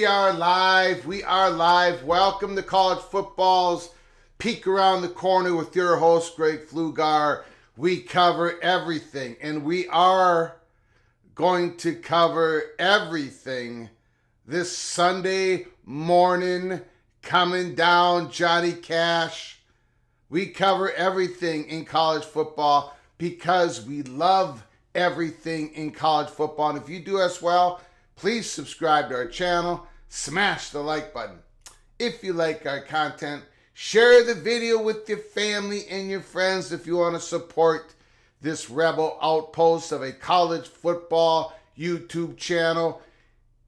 We are live. We are live. Welcome to College Football's Peek Around the Corner with your host, Greg Flugar. We cover everything, and we are going to cover everything this Sunday morning coming down Johnny Cash. We cover everything in college football because we love everything in college football. And if you do as well, please subscribe to our channel, smash the like button. If you like our content, share the video with your family and your friends if you want to support this rebel outpost of a college football YouTube channel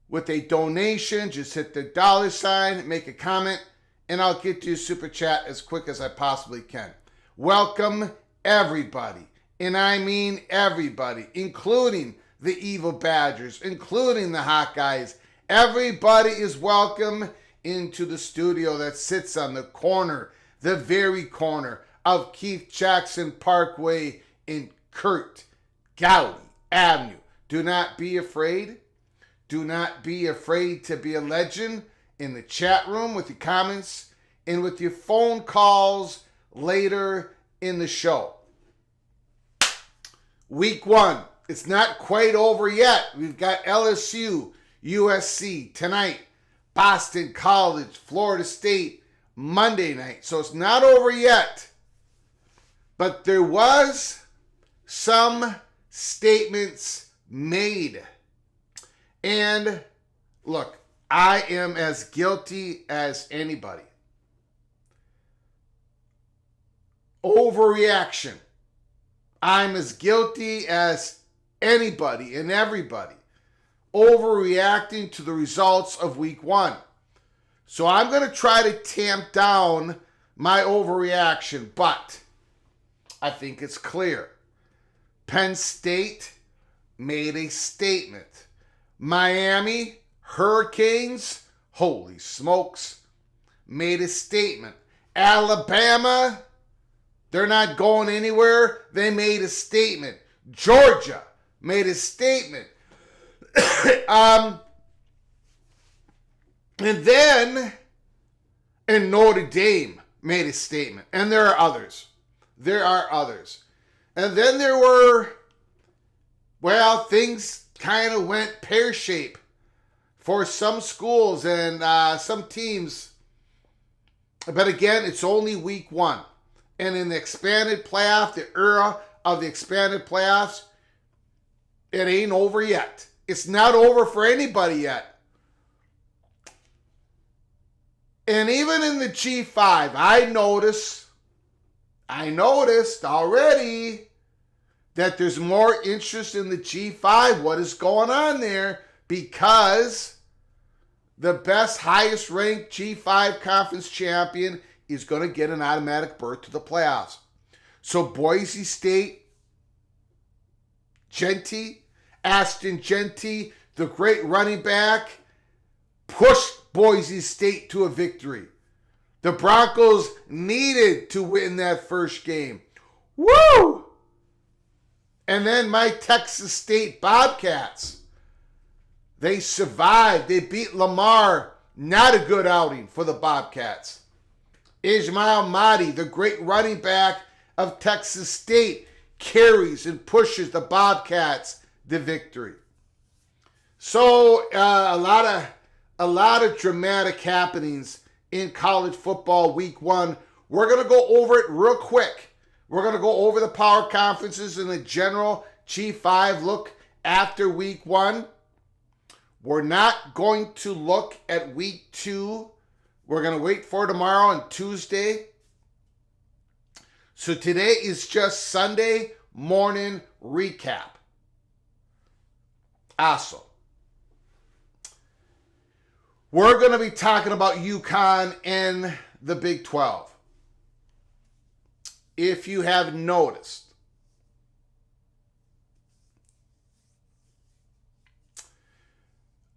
with a donation. Just hit the $, make a comment, and I'll get to your super chat as quick as I possibly can. Welcome everybody, and I mean everybody, including the Evil Badgers, including the Hawkeyes. Everybody is welcome into the studio that sits on the corner, the very corner of Keith Jackson Parkway in Kurt Gowdy Avenue. Do not be afraid. Do not be afraid to be a legend in the chat room with your comments and with your phone calls later in the show. Week 1. It's not quite over yet. We've got LSU, USC tonight, Boston College, Florida State, Monday night. So it's not over yet. But there was some statements made. And look, I am as guilty as anybody. Overreaction. I'm as guilty as anybody and everybody overreacting to the results of week 1. So I'm going to try to tamp down my overreaction, but I think it's clear. Penn State made a statement. Miami Hurricanes, holy smokes, made a statement. Alabama, they're not going anywhere. They made a statement. Georgia made a statement. And Notre Dame made a statement. And there are others. And then there were, things kind of went pear-shaped for some schools and some teams. But again, it's only week 1. And in the expanded playoff, the era of the expanded playoffs, it ain't over yet. It's not over for anybody yet. And even in the G5, I noticed already that there's more interest in the G5. What is going on there? Because the best, highest ranked G5 conference champion is going to get an automatic berth to the playoffs. So Boise State, Ashton Genty, the great running back, pushed Boise State to a victory. The Broncos needed to win that first game. Woo! And then my Texas State Bobcats, they survived. They beat Lamar. Not a good outing for the Bobcats. Ismail Mahdi, the great running back of Texas State, carries and pushes the Bobcats to victory. So a lot of dramatic happenings in college football week 1. We're going to go over it real quick. We're going to go over the power conferences and the general G5 look after week 1. We're not going to look at week 2. We're going to wait for tomorrow and Tuesday. So today is just Sunday morning recap. Also, we're going to be talking about UConn and the Big 12. If you have noticed,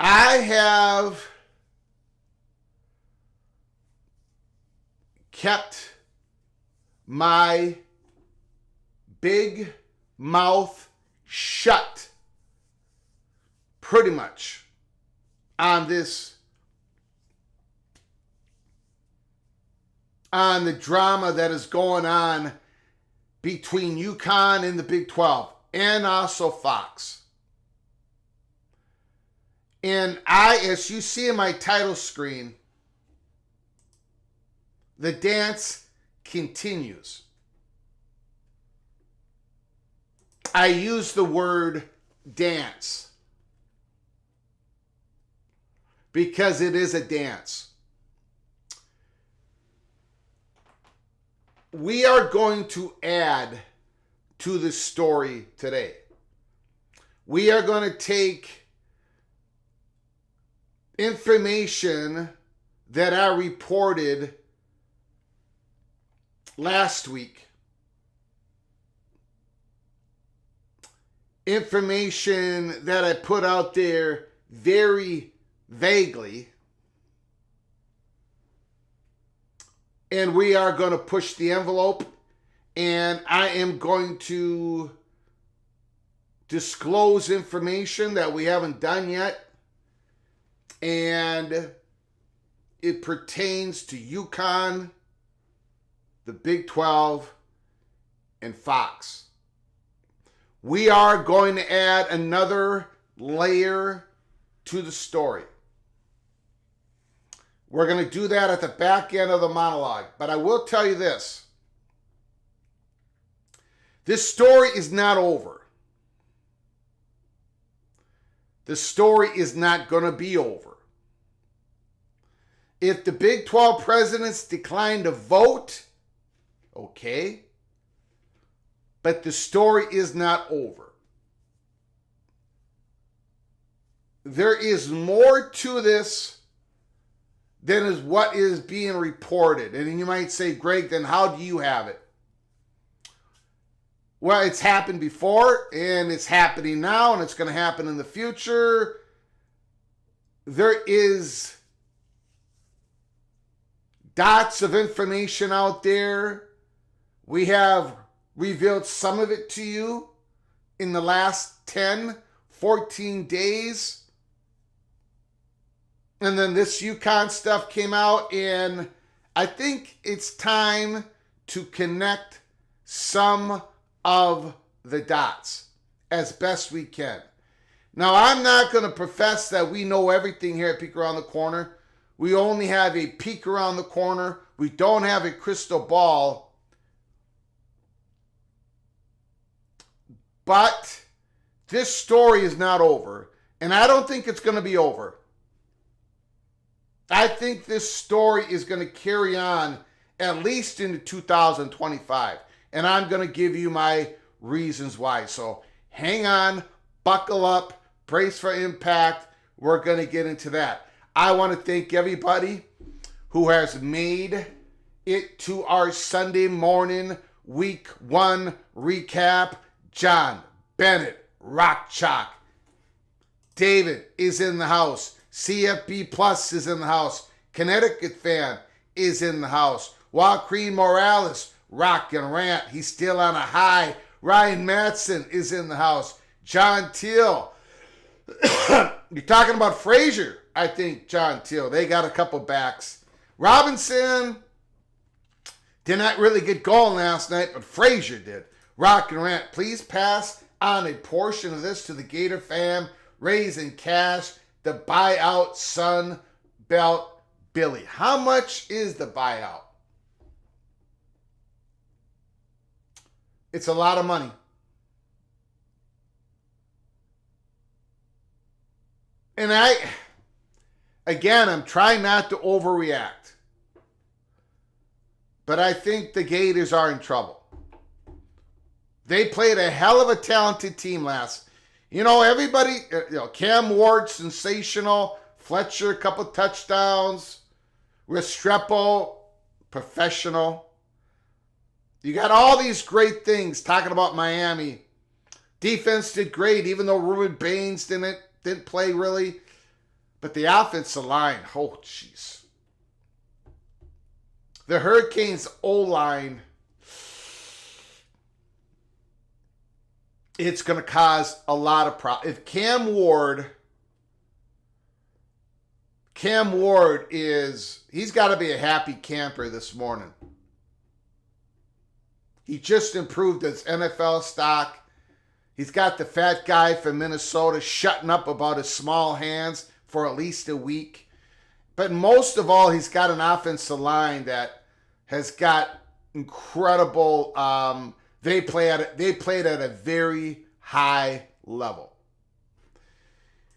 I have kept my big mouth shut pretty much on the drama that is going on between UConn and the Big 12 and also Fox. And as you see in my title screen, the dance continues. I use the word dance because it is a dance. We are going to add to the story today. We are going to take information that I reported last week. Information that I put out there very vaguely. And we are going to push the envelope. And I am going to disclose information that we haven't done yet. And it pertains to UConn, the Big 12, and Fox. We are going to add another layer to the story. We're going to do that at the back end of the monologue. But I will tell you this. This story is not over. The story is not going to be over. If the Big 12 presidents decline to vote, okay. But the story is not over. There is more to this than is what is being reported. And you might say, Greg, then how do you have it? Well, it's happened before, and it's happening now, and it's going to happen in the future. There is dots of information out there. We have revealed some of it to you in the last 10, 14 days. And then this UConn stuff came out, and I think it's time to connect some of the dots as best we can. Now, I'm not going to profess that we know everything here at Peek Around the Corner. We only have a peek around the corner. We don't have a crystal ball. But this story is not over, and I don't think it's going to be over. I think this story is going to carry on at least into 2025. And I'm going to give you my reasons why. So hang on, buckle up, brace for impact. We're going to get into that. I want to thank everybody who has made it to our Sunday morning week 1 recap. John, Bennett, Rock Chalk, David is in the house. CFB Plus is in the house. Connecticut fan is in the house. Joaquin Morales, rock and rant. He's still on a high. Ryan Matson is in the house. John Teal. You're talking about Frazier, I think, John Teal. They got a couple backs. Robinson did not really get going last night, but Frazier did. Rock and rant. Please pass on a portion of this to the Gator fam. Raising cash. The buyout Sun Belt Billy. How much is the buyout? It's a lot of money. And I'm trying not to overreact. But I think the Gators are in trouble. They played a hell of a talented team last. Everybody, Cam Ward, sensational. Fletcher, a couple touchdowns. Restrepo, professional. You got all these great things talking about Miami. Defense did great, even though Ruben Baines didn't play really. But the offensive line, oh jeez. The Hurricanes O-line, it's going to cause a lot of problems. If Cam Ward he's got to be a happy camper this morning. He just improved his NFL stock. He's got the fat guy from Minnesota shutting up about his small hands for at least a week. But most of all, he's got an offensive line that has got incredible. They played at a very high level.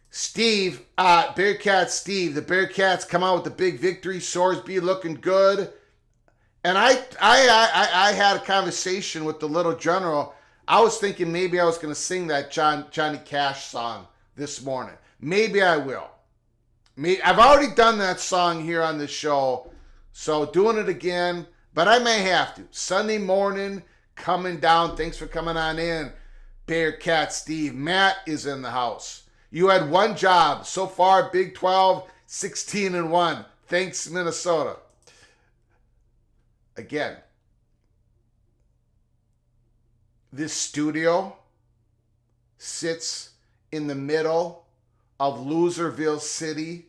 Steve, Bearcat Steve, the Bearcats come out with the big victory. Sorsby looking good. And I had a conversation with the little general. I was thinking maybe I was going to sing that Johnny Cash song this morning. Maybe I will. I've already done that song here on the show, so doing it again, but I may have to. Sunday morning, coming down. Thanks for coming on in, Bearcat Steve. Matt is in the house. You had one job so far, Big 12, 16-1. Thanks, Minnesota. Again, this studio sits in the middle of Loserville City,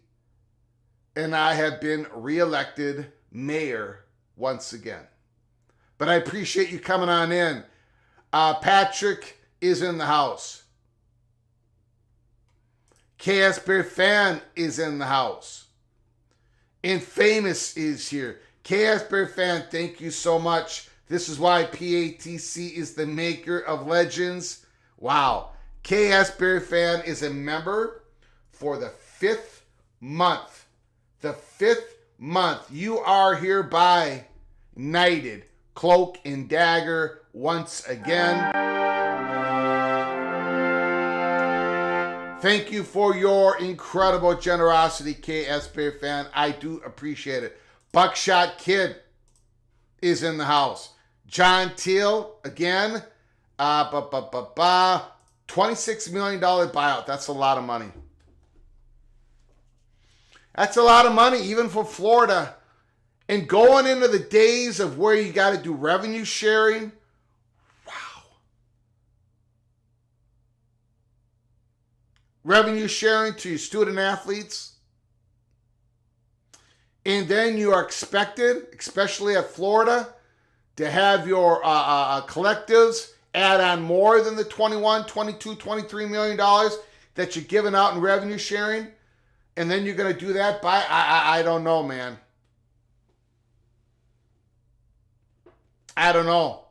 and I have been reelected mayor once again. But I appreciate you coming on in. Patrick is in the house. KS Bear Fan is in the house. Infamous is here. KS Bear Fan, thank you so much. This is why PATC is the maker of legends. Wow. KS Bear Fan is a member for the 5th month. The 5th month. You are hereby knighted, cloak and dagger once again. Thank you for your incredible generosity, KS Bear fan. I do appreciate it. Buckshot Kid is in the house. John Teal, again, $26 million buyout. That's a lot of money. That's a lot of money, even for Florida. And going into the days of where you got to do revenue sharing, wow. Revenue sharing to your student athletes. And then you are expected, especially at Florida, to have your collectives add on more than the $21, $22, $23 million that you're giving out in revenue sharing. And then you're going to do that by, I don't know, man. I don't know.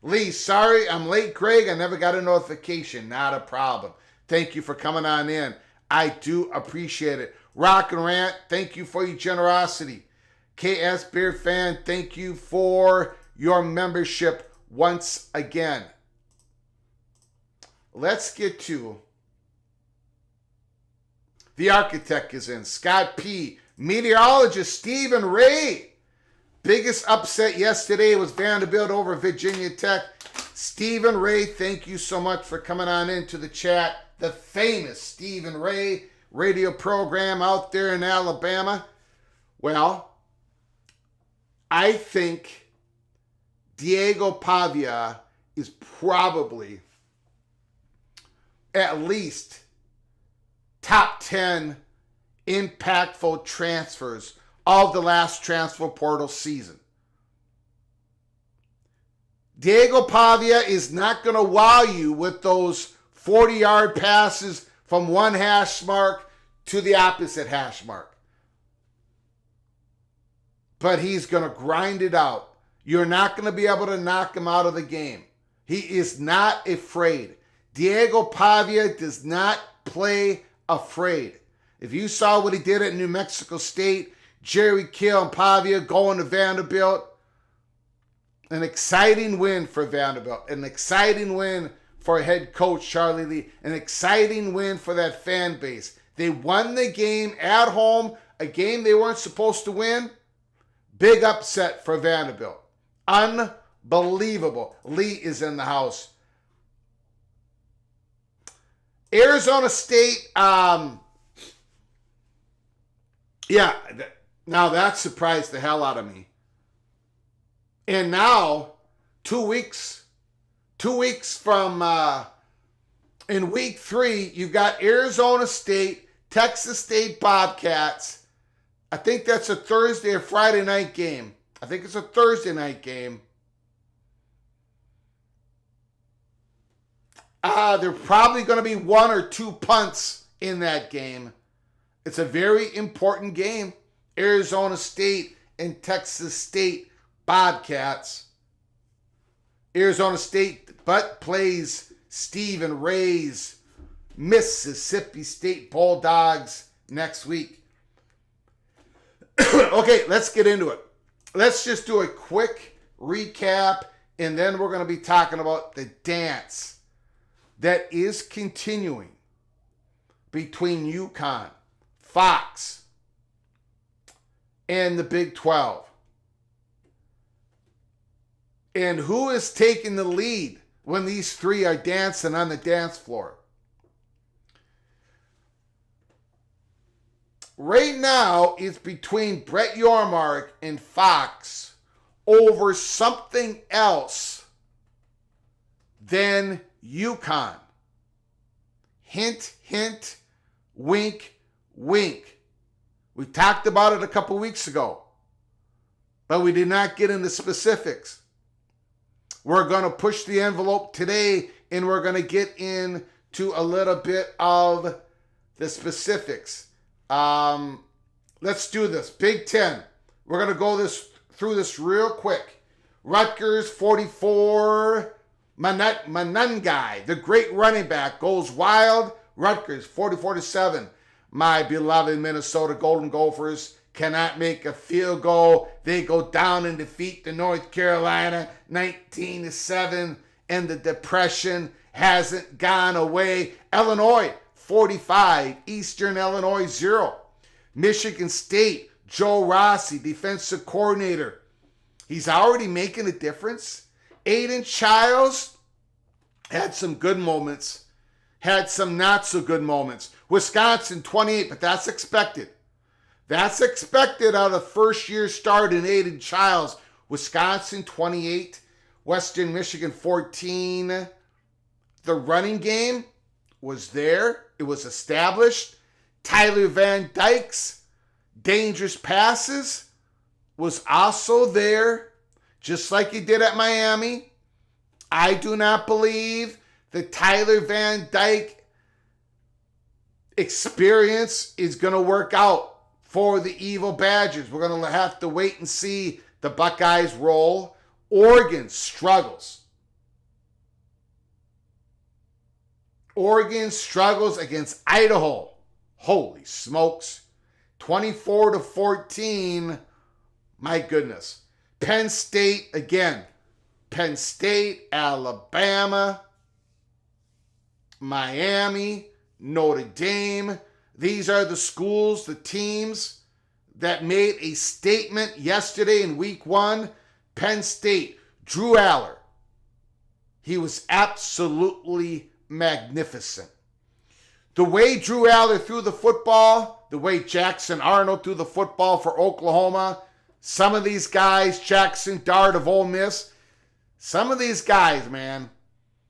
Lee, sorry, I'm late, Craig. I never got a notification. Not a problem. Thank you for coming on in. I do appreciate it. Rock and Rant, thank you for your generosity. KS Beer Fan, thank you for your membership once again. Let's get to the architect is in. Scott P. Meteorologist Stephen Ray. Biggest upset yesterday was Vanderbilt over Virginia Tech. Stephen Ray, thank you so much for coming on into the chat. The famous Stephen Ray radio program out there in Alabama. Well, I think Diego Pavia is probably at least top 10 impactful transfers of the last transfer portal season. Diego Pavia is not going to wow you with those 40-yard passes from one hash mark to the opposite hash mark. But he's going to grind it out. You're not going to be able to knock him out of the game. He is not afraid. Diego Pavia does not play afraid. If you saw what he did at New Mexico State, Jerry Kill and Pavia going to Vanderbilt, an exciting win for Vanderbilt, an exciting win for head coach Charlie Lee, an exciting win for that fan base. They won the game at home, a game they weren't supposed to win. Big upset for Vanderbilt. Unbelievable. Lee is in the house. Arizona State, now that surprised the hell out of me. And now, 2 weeks from, in week 3, you've got Arizona State, Texas State Bobcats. I think that's a Thursday or Friday night game. I think it's a Thursday night game. There are probably going to be 1 or 2 punts in that game. It's a very important game. Arizona State and Texas State Bobcats. Arizona State but plays Stephen Ray's Mississippi State Bulldogs next week. Okay, let's get into it. Let's just do a quick recap, and then we're going to be talking about the dance that is continuing between UConn, Fox, and the Big 12. And who is taking the lead when these three are dancing on the dance floor? Right now, it's between Brett Yormark and Fox over something else than UConn. Hint, hint, wink, wink. We talked about it a couple weeks ago, but we did not get into specifics. We're going to push the envelope today, and we're going to get into a little bit of the specifics. Let's do this. Big Ten. We're going to go through this real quick. Rutgers 44. Manungai, the great running back, goes wild. Rutgers 44-7. My beloved Minnesota Golden Gophers cannot make a field goal. They go down and defeat the North Carolina 19-7, and the depression hasn't gone away. Illinois 45, Eastern Illinois 0. Michigan State, Joe Rossi, defensive coordinator. He's already making a difference. Aiden Childs had some good moments, had some not so good moments. Wisconsin 28, but that's expected. That's expected out of first year start in Aiden Childs. Wisconsin 28, Western Michigan 14. The running game was there. It was established. Tyler Van Dyke's dangerous passes was also there, just like he did at Miami. I do not believe the Tyler Van Dyke experience is going to work out for the Evil Badgers. We're going to have to wait and see the Buckeyes roll. Oregon struggles. Oregon struggles against Idaho. Holy smokes. 24-14. My goodness. Penn State again. Penn State, Alabama, Miami, Notre Dame. These are the schools, the teams that made a statement yesterday in week 1. Penn State, Drew Aller. He was absolutely magnificent. The way Drew Aller threw the football, the way Jackson Arnold threw the football for Oklahoma, some of these guys, Jackson Dart of Ole Miss, some of these guys, man,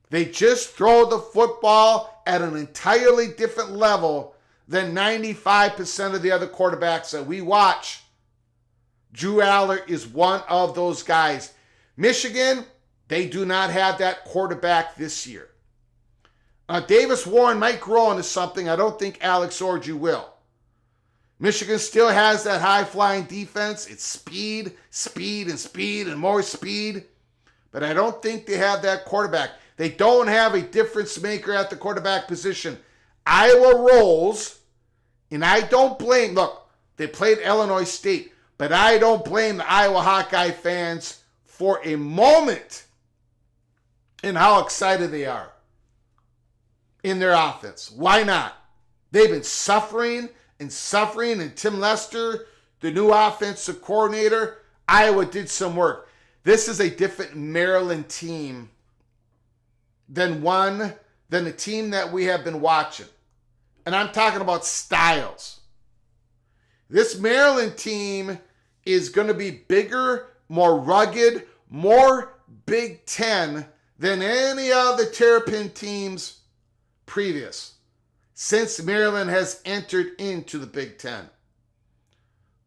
they just throw the football at an entirely different level than 95% of the other quarterbacks that we watch. Drew Aller is one of those guys. Michigan, they do not have that quarterback this year. Davis Warren might grow into something. I don't think Alex Orji will. Michigan still has that high-flying defense. It's speed, speed, and speed, and more speed. But I don't think they have that quarterback. They don't have a difference maker at the quarterback position. Iowa rolls, and I don't blame, look, they played Illinois State, but I don't blame the Iowa Hawkeye fans for a moment in how excited they are in their offense. Why not? They've been suffering, and Tim Lester, the new offensive coordinator, Iowa did some work. This is a different Maryland team than the team that we have been watching. And I'm talking about styles. This Maryland team is going to be bigger, more rugged, more Big Ten than any of the Terrapin teams previous, since Maryland has entered into the Big Ten.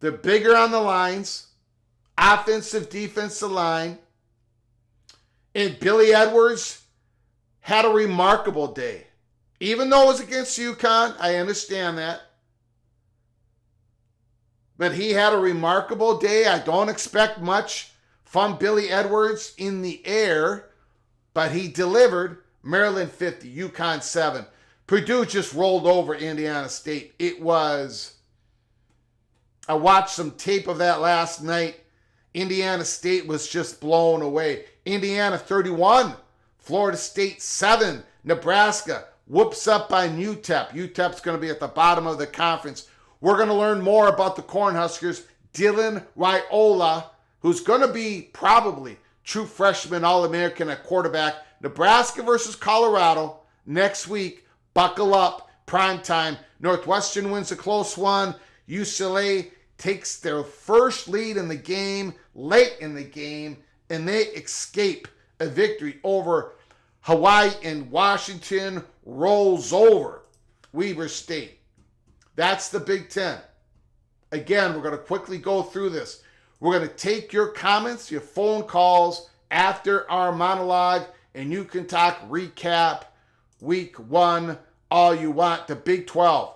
They're bigger on the lines, offensive, defensive line. And Billy Edwards had a remarkable day. Even though it was against UConn, I understand that. But he had a remarkable day. I don't expect much from Billy Edwards in the air, but he delivered. Maryland 50, UConn 7. Purdue just rolled over Indiana State. I watched some tape of that last night. Indiana State was just blown away. Indiana 31, Florida State 7. Nebraska whoops up by UTEP. UTEP's going to be at the bottom of the conference. We're going to learn more about the Cornhuskers. Dylan Raiola, who's going to be probably true freshman All-American at quarterback. Nebraska versus Colorado next week. Buckle up. Prime time. Northwestern wins a close one. UCLA takes their first lead in the game, late in the game, and they escape a victory over Hawaii, and Washington rolls over Weber State. That's the Big Ten. Again, we're going to quickly go through this. We're going to take your comments, your phone calls after our monologue, and you can talk recap week 1 all you want. The Big 12.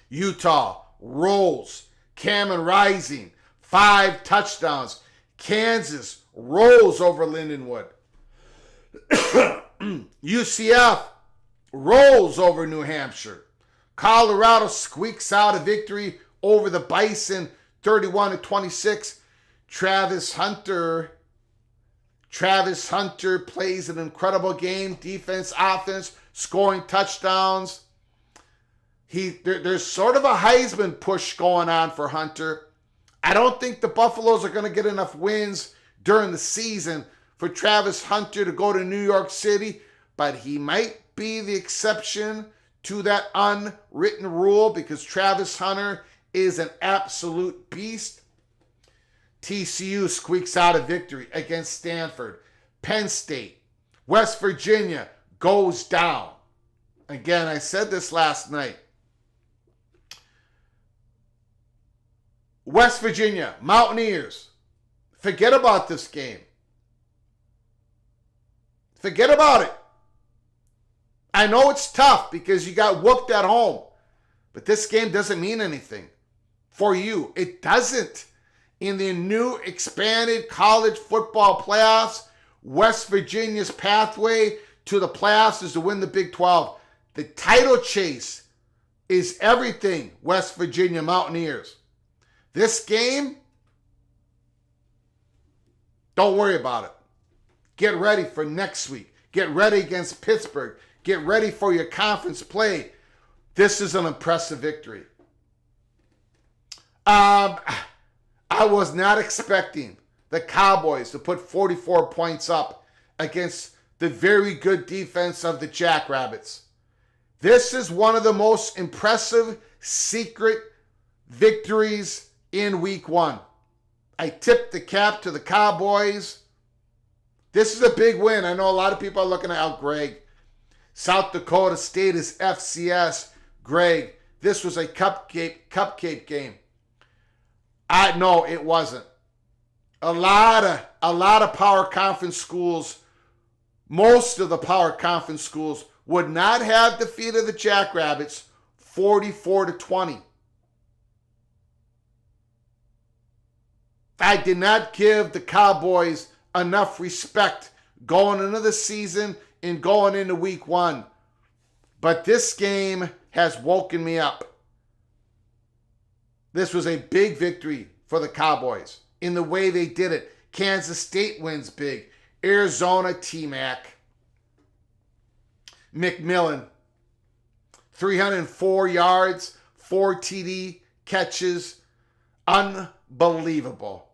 Utah rolls. Cameron Rising, 5 touchdowns. Kansas rolls over Lindenwood. UCF rolls over New Hampshire. Colorado squeaks out a victory over the Bison, 31-26. Travis Hunter Travis Hunter plays an incredible game, defense, offense, scoring touchdowns. There's sort of a Heisman push going on for Hunter. I don't think the Buffaloes are going to get enough wins during the season for Travis Hunter to go to New York City, but he might be the exception to that unwritten rule because Travis Hunter is an absolute beast. TCU squeaks out a victory against Stanford. Penn State, West Virginia goes down. Again, I said this last night. West Virginia, Mountaineers, forget about this game. Forget about it. I know it's tough because you got whooped at home, but this game doesn't mean anything for you. It doesn't. In the new expanded college football playoffs, West Virginia's pathway to the playoffs is to win the Big 12. The title chase is everything West Virginia Mountaineers. This game, don't worry about it. Get ready for next week. Get ready against Pittsburgh. Get ready for your conference play. This is an impressive victory. I was not expecting the Cowboys to put 44 points up against the very good defense of the Jackrabbits. This is one of the most impressive secret victories in week one. I tipped the cap to the Cowboys. This is a big win. I know a lot of people are looking at Greg. South Dakota State is FCS. Greg, this was a cupcake game. No, it wasn't. A lot of power conference schools, most of the power conference schools would not have defeated the Jackrabbits 44-20. I did not give the Cowboys enough respect going into the season and going into week one. But this game has woken me up. This was a big victory for the Cowboys in the way they did it. Kansas State wins big. Arizona, T-Mac. McMillan, 304 yards, 4 TD catches. Unbelievable.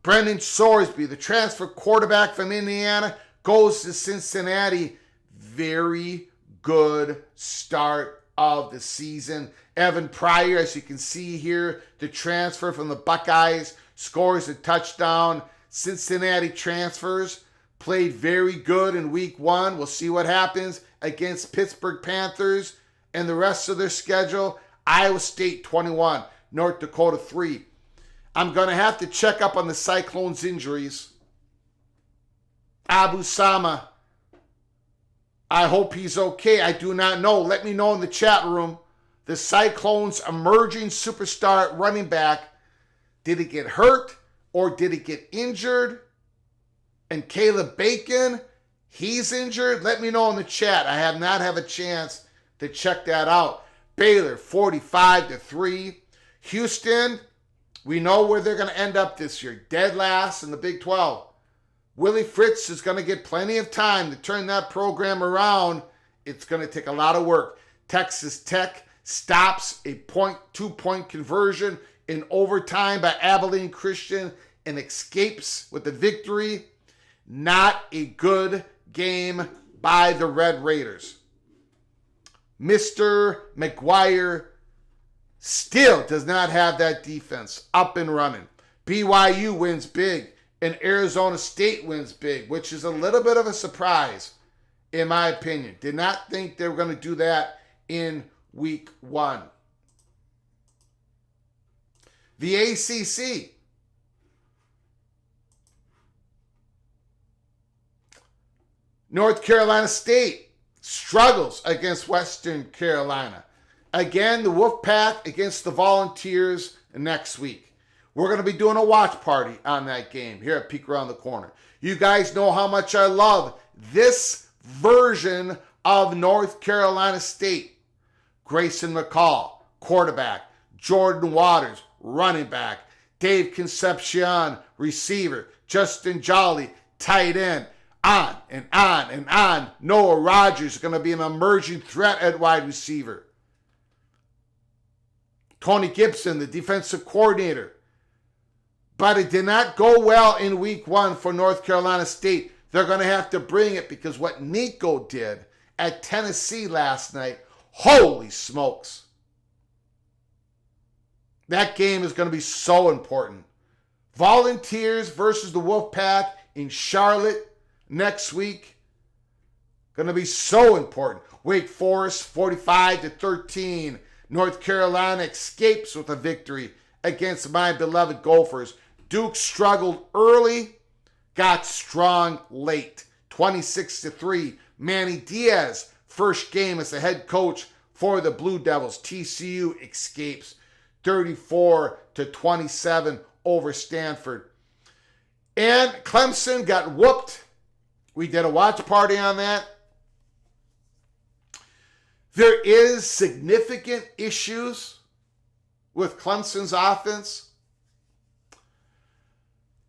Brendan Sorsby, the transfer quarterback from Indiana, goes to Cincinnati. Very good start of the season. Evan Pryor, as you can see here, the transfer from the Buckeyes, scores a touchdown. Cincinnati transfers, played very good in week one. We'll see what happens against Pittsburgh Panthers and the rest of their schedule. Iowa State 21, North Dakota 3. I'm going to have to check up on the Cyclones' injuries. Abu Sama, I hope he's okay. I do not know. Let me know in the chat room. The Cyclones' emerging superstar running back, did he get hurt or did he get injured? And Caleb Bacon, he's injured? Let me know in the chat. I have not had a chance to check that out. Baylor 45-3. Houston, we know where they're going to end up this year. Dead last in the Big 12. Willie Fritz is going to get plenty of time to turn that program around. It's going to take a lot of work. Texas Tech stops a 2-point conversion in overtime by Abilene Christian and escapes with the victory. Not a good game by the Red Raiders. Mr. McGuire still does not have that defense up and running. BYU wins big and Arizona State wins big, which is a little bit of a surprise, in my opinion. Did not think they were going to do that in week one. The ACC. North Carolina State struggles against Western Carolina. Again, the Wolfpack against the Volunteers next week. We're going to be doing a watch party on that game here at Peek Around the Corner. You guys know how much I love this version of North Carolina State. Grayson McCall, quarterback. Jordan Waters, running back. Dave Concepcion, receiver. Justin Jolly, tight end. On and on and on. Noah Rogers is going to be an emerging threat at wide receiver. Tony Gibson, the defensive coordinator. But it did not go well in week 1 for North Carolina State. They're going to have to bring it because what Nico did at Tennessee last night, holy smokes. That game is going to be so important. Volunteers versus the Wolfpack in Charlotte next week. Going to be so important. Wake Forest 45-13. North Carolina escapes with a victory against my beloved Gophers. Duke struggled early, got strong late. 26-3. Manny Diaz, first game as the head coach for the Blue Devils. TCU escapes 34-27 over Stanford. And Clemson got whooped. We did a watch party on that. There is significant issues with Clemson's offense.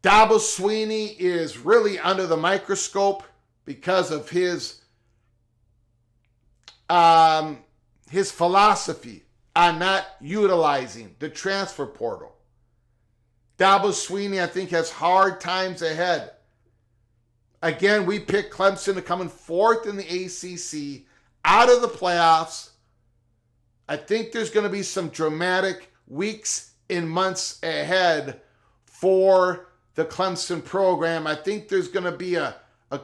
Dabo Swinney is really under the microscope because of his philosophy on not utilizing the transfer portal. Dabo Swinney, I think, has hard times ahead. Again, we picked Clemson to come in 4th in the ACC, out of the playoffs. I think there's going to be some dramatic weeks and months ahead for the Clemson program. I think there's going to be a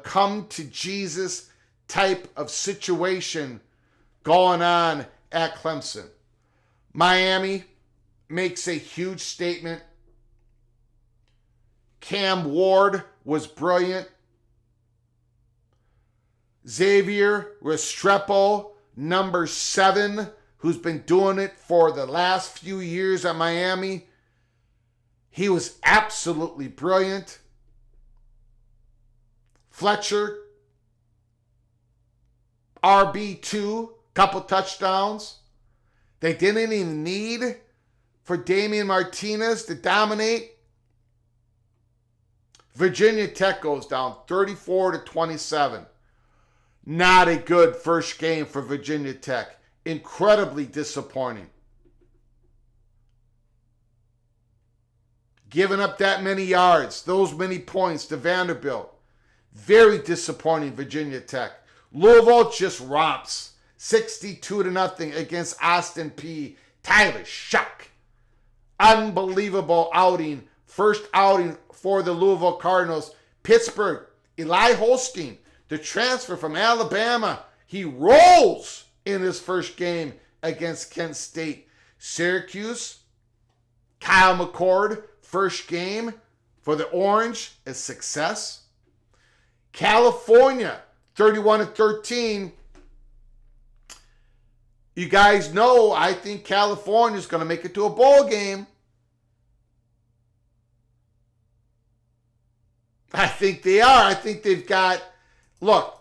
come to Jesus type of situation going on at Clemson. Miami makes a huge statement. Cam Ward was brilliant. Xavier Restrepo, number 7, who's been doing it for the last few years at Miami. He was absolutely brilliant. Fletcher, RB2, couple touchdowns. They didn't even need for Damian Martinez to dominate. Virginia Tech goes down 34-27. Not a good first game for Virginia Tech. Incredibly disappointing. Giving up that many yards, those many points to Vanderbilt. Very disappointing, Virginia Tech. Louisville just romps. 62-0 against Austin Peay. Tyler Shuck. Unbelievable outing. First outing for the Louisville Cardinals. Pittsburgh, Eli Holstein, the transfer from Alabama. He rolls in his first game against Kent State. Syracuse, Kyle McCord, first game for the Orange, a success. California, 31-13. You guys know I think California is going to make it to a bowl game. I think they are. I think they've got, look,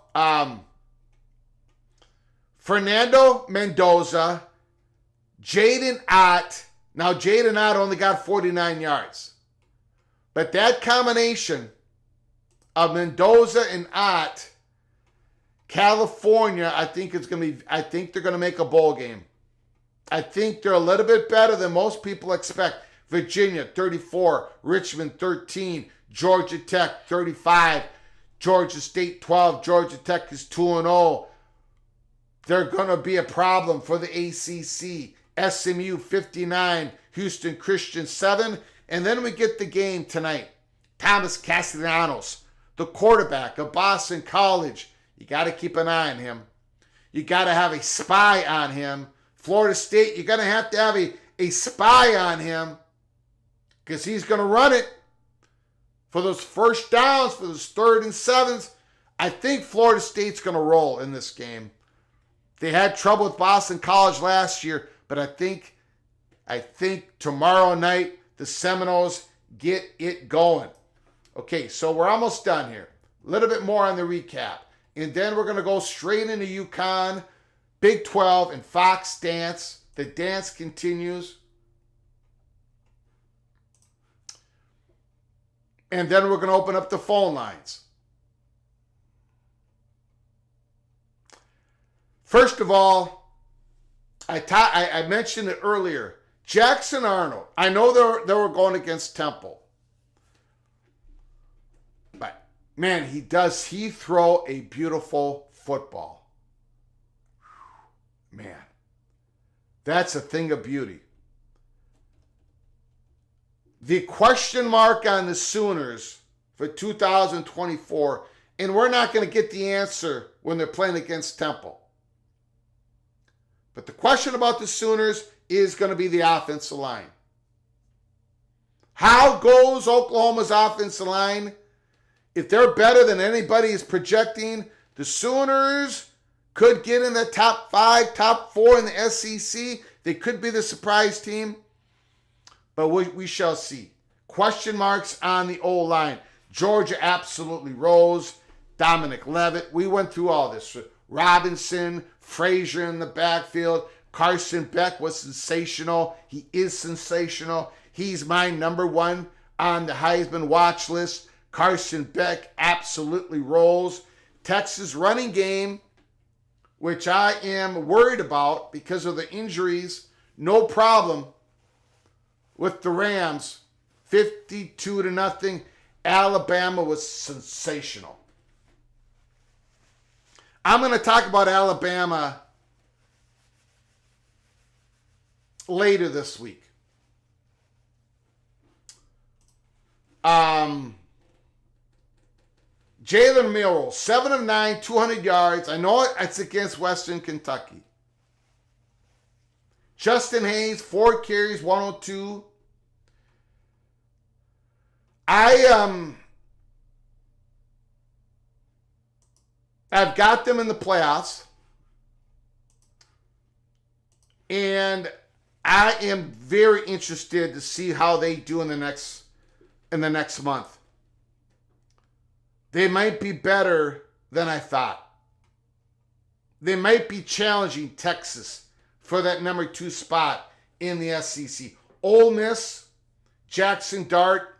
Fernando Mendoza, Jaden Ott. Now, Jaden Ott only got 49 yards. But that combination of Mendoza and Ott, California, I think they're going to make a bowl game. I think they're a little bit better than most people expect. Virginia, 34. Richmond, 13. Georgia Tech, 35. Georgia State, 12. Georgia Tech is 2-0. They're going to be a problem for the ACC. SMU, 59. Houston Christian, 7. And then we get the game tonight. Thomas Castellanos, the quarterback of Boston College. You got to keep an eye on him. You got to have a spy on him. Florida State, you're going to have a spy on him because he's going to run it. For those first downs, for those 3rd and 7s, I think Florida State's going to roll in this game. They had trouble with Boston College last year, but I think tomorrow night the Seminoles get it going. Okay, so we're almost done here. A little bit more on the recap. And then we're going to go straight into UConn, Big 12, and Fox Dance. The dance continues. And then we're going to open up the phone lines. First of all, I mentioned it earlier. Jackson Arnold, I know they were going against Temple. But, man, he throw a beautiful football. Man, that's a thing of beauty. The question mark on the Sooners for 2024, and we're not going to get the answer when they're playing against Temple. But the question about the Sooners is going to be the offensive line. How goes Oklahoma's offensive line? If they're better than anybody is projecting, the Sooners could get in the top 5, top 4 in the SEC. They could be the surprise team. But we shall see. Question marks on the O-line. Georgia absolutely rose. Dominic Levitt. We went through all this. Robinson, Frazier in the backfield. Carson Beck was sensational. He is sensational. He's my number one on the Heisman watch list. Carson Beck absolutely rolls. Texas running game, which I am worried about because of the injuries, no problem with the Rams. 52-0. Alabama was sensational. I'm going to talk about Alabama later this week. Jalen Milroe, 7 of 9, 200 yards. I know it's against Western Kentucky. Justin Hayes, 4 carries, 102. I've got them in the playoffs. And I am very interested to see how they do in the next month. They might be better than I thought. They might be challenging Texas for that number 2 spot in the SEC. Ole Miss, Jackson Dart,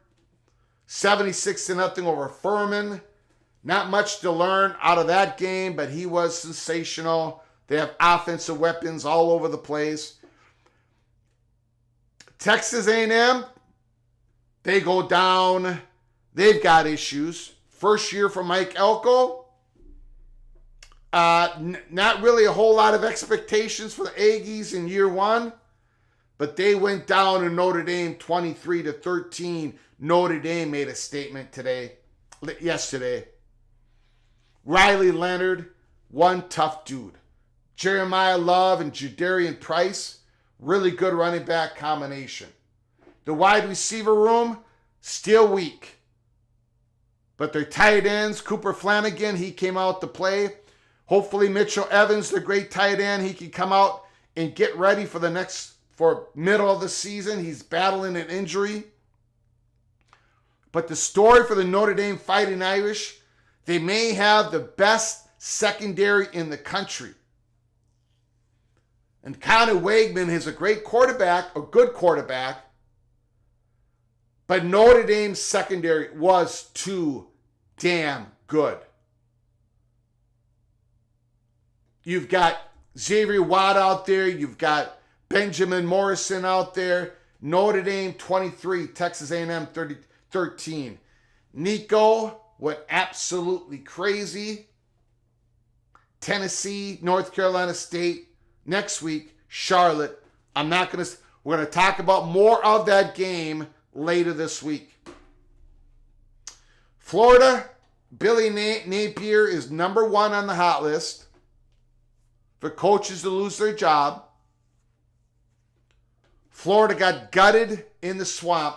76-0 over Furman. Not much to learn out of that game, but he was sensational. They have offensive weapons all over the place. Texas A&M, they go down. They've got issues. First year for Mike Elko. Not really a whole lot of expectations for the Aggies in year one, but they went down in Notre Dame 23-13. Notre Dame made a statement yesterday. Riley Leonard, one tough dude. Jeremiah Love and Jadarian Price, really good running back combination. The wide receiver room, still weak. But their tight ends, Cooper Flanagan, he came out to play. Hopefully Mitchell Evans, the great tight end, he can come out and get ready for middle of the season. He's battling an injury. But the story for the Notre Dame Fighting Irish, they may have the best secondary in the country. And Conor Wegman is a great quarterback, a good quarterback. But Notre Dame's secondary was too damn good. You've got Xavier Watt out there. You've got Benjamin Morrison out there. Notre Dame 23, Texas A&M 13. Nico went absolutely crazy. Tennessee, North Carolina State. Next week, Charlotte. We're going to talk about more of that game later this week. Florida, Billy Napier is number 1 on the hot list for coaches to lose their job. Florida got gutted in the swamp.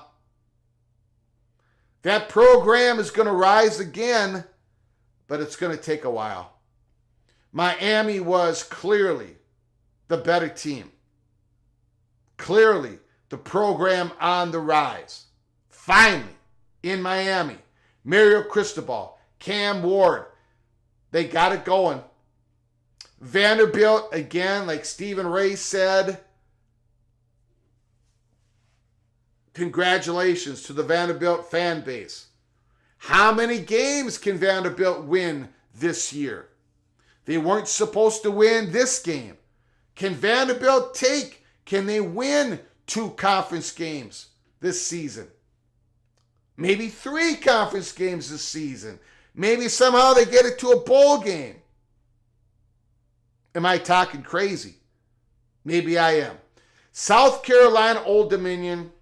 That program is going to rise again, but it's going to take a while. Miami was clearly the better team. Clearly the program on the rise. Finally, in Miami, Mario Cristobal, Cam Ward, they got it going. Vanderbilt, again, like Stephen Ray said, congratulations to the Vanderbilt fan base. How many games can Vanderbilt win this year? They weren't supposed to win this game. Can Vanderbilt can they win 2 conference games this season? Maybe 3 conference games this season. Maybe somehow they get it to a bowl game. Am I talking crazy? Maybe I am. South Carolina, Old Dominion.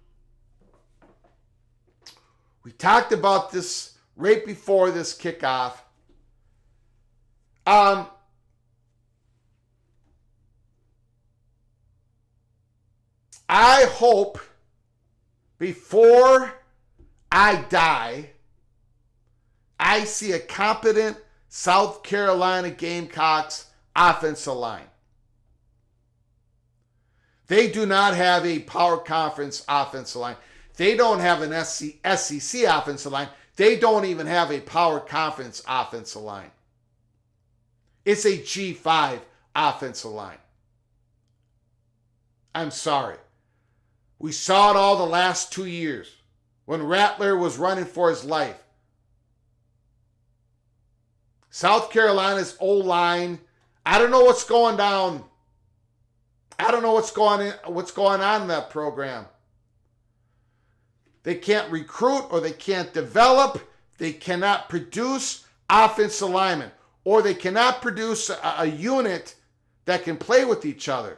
We talked about this right before this kickoff. I hope before I die, I see a competent South Carolina Gamecocks offensive line. They do not have a power conference offensive line. They don't have an SEC offensive line. They don't even have a power conference offensive line. It's a G5 offensive line. I'm sorry. We saw it all the last 2 years when Rattler was running for his life. South Carolina's O-line, I don't know what's going down. I don't know what's going on in that program. They can't recruit or they can't develop. They cannot produce offensive linemen, or they cannot produce a unit that can play with each other.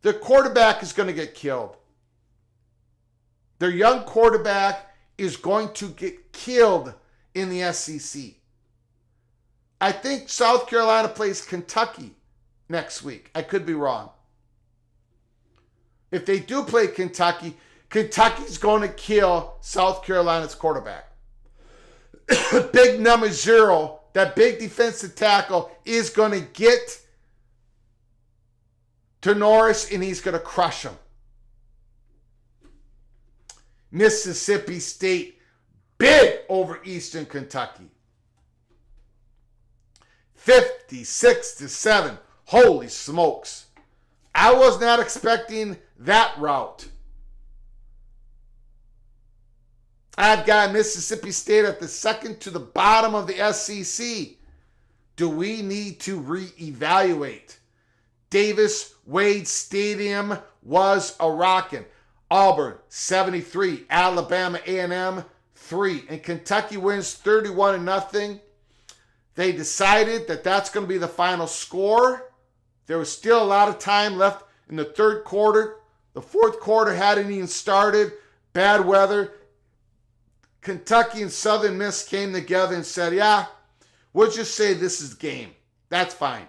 Their quarterback is going to get killed. Their young quarterback is going to get killed in the SEC. I think South Carolina plays Kentucky next week. I could be wrong. If they do play Kentucky, Kentucky's going to kill South Carolina's quarterback. Big number 0, that big defensive tackle, is going to get to Norris and he's going to crush him. Mississippi State, big over Eastern Kentucky. 56-7. Holy smokes. I was not expecting that route. I've got Mississippi State at the second to the bottom of the SEC. Do we need to reevaluate? Davis Wade Stadium was a rockin'. Auburn 73, Alabama A&M 3, and Kentucky wins 31-0. They decided that that's going to be the final score. There was still a lot of time left in the third quarter. The fourth quarter hadn't even started. Bad weather. Kentucky and Southern Miss came together and said, yeah, we'll just say this is game. That's fine.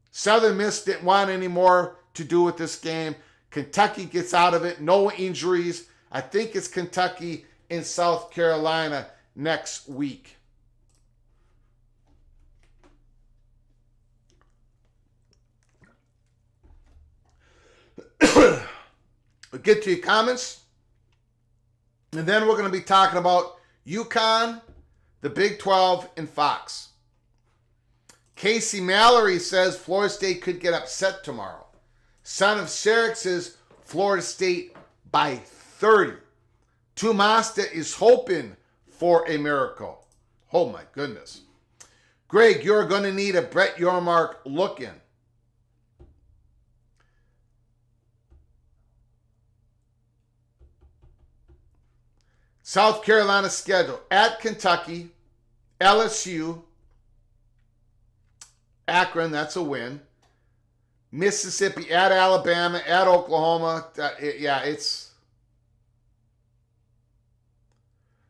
Southern Miss didn't want any more to do with this game. Kentucky gets out of it. No injuries. I think it's Kentucky and South Carolina next week. We'll get to your comments. And then we're going to be talking about UConn, the Big 12, and Fox. Casey Mallory says Florida State could get upset tomorrow. Son of Sarek says Florida State by 30. Tumasta is hoping for a miracle. Oh my goodness. Greg, you're going to need a Brett Yormark look-in. South Carolina schedule at Kentucky, LSU, Akron, that's a win. Mississippi, at Alabama, at Oklahoma. It's...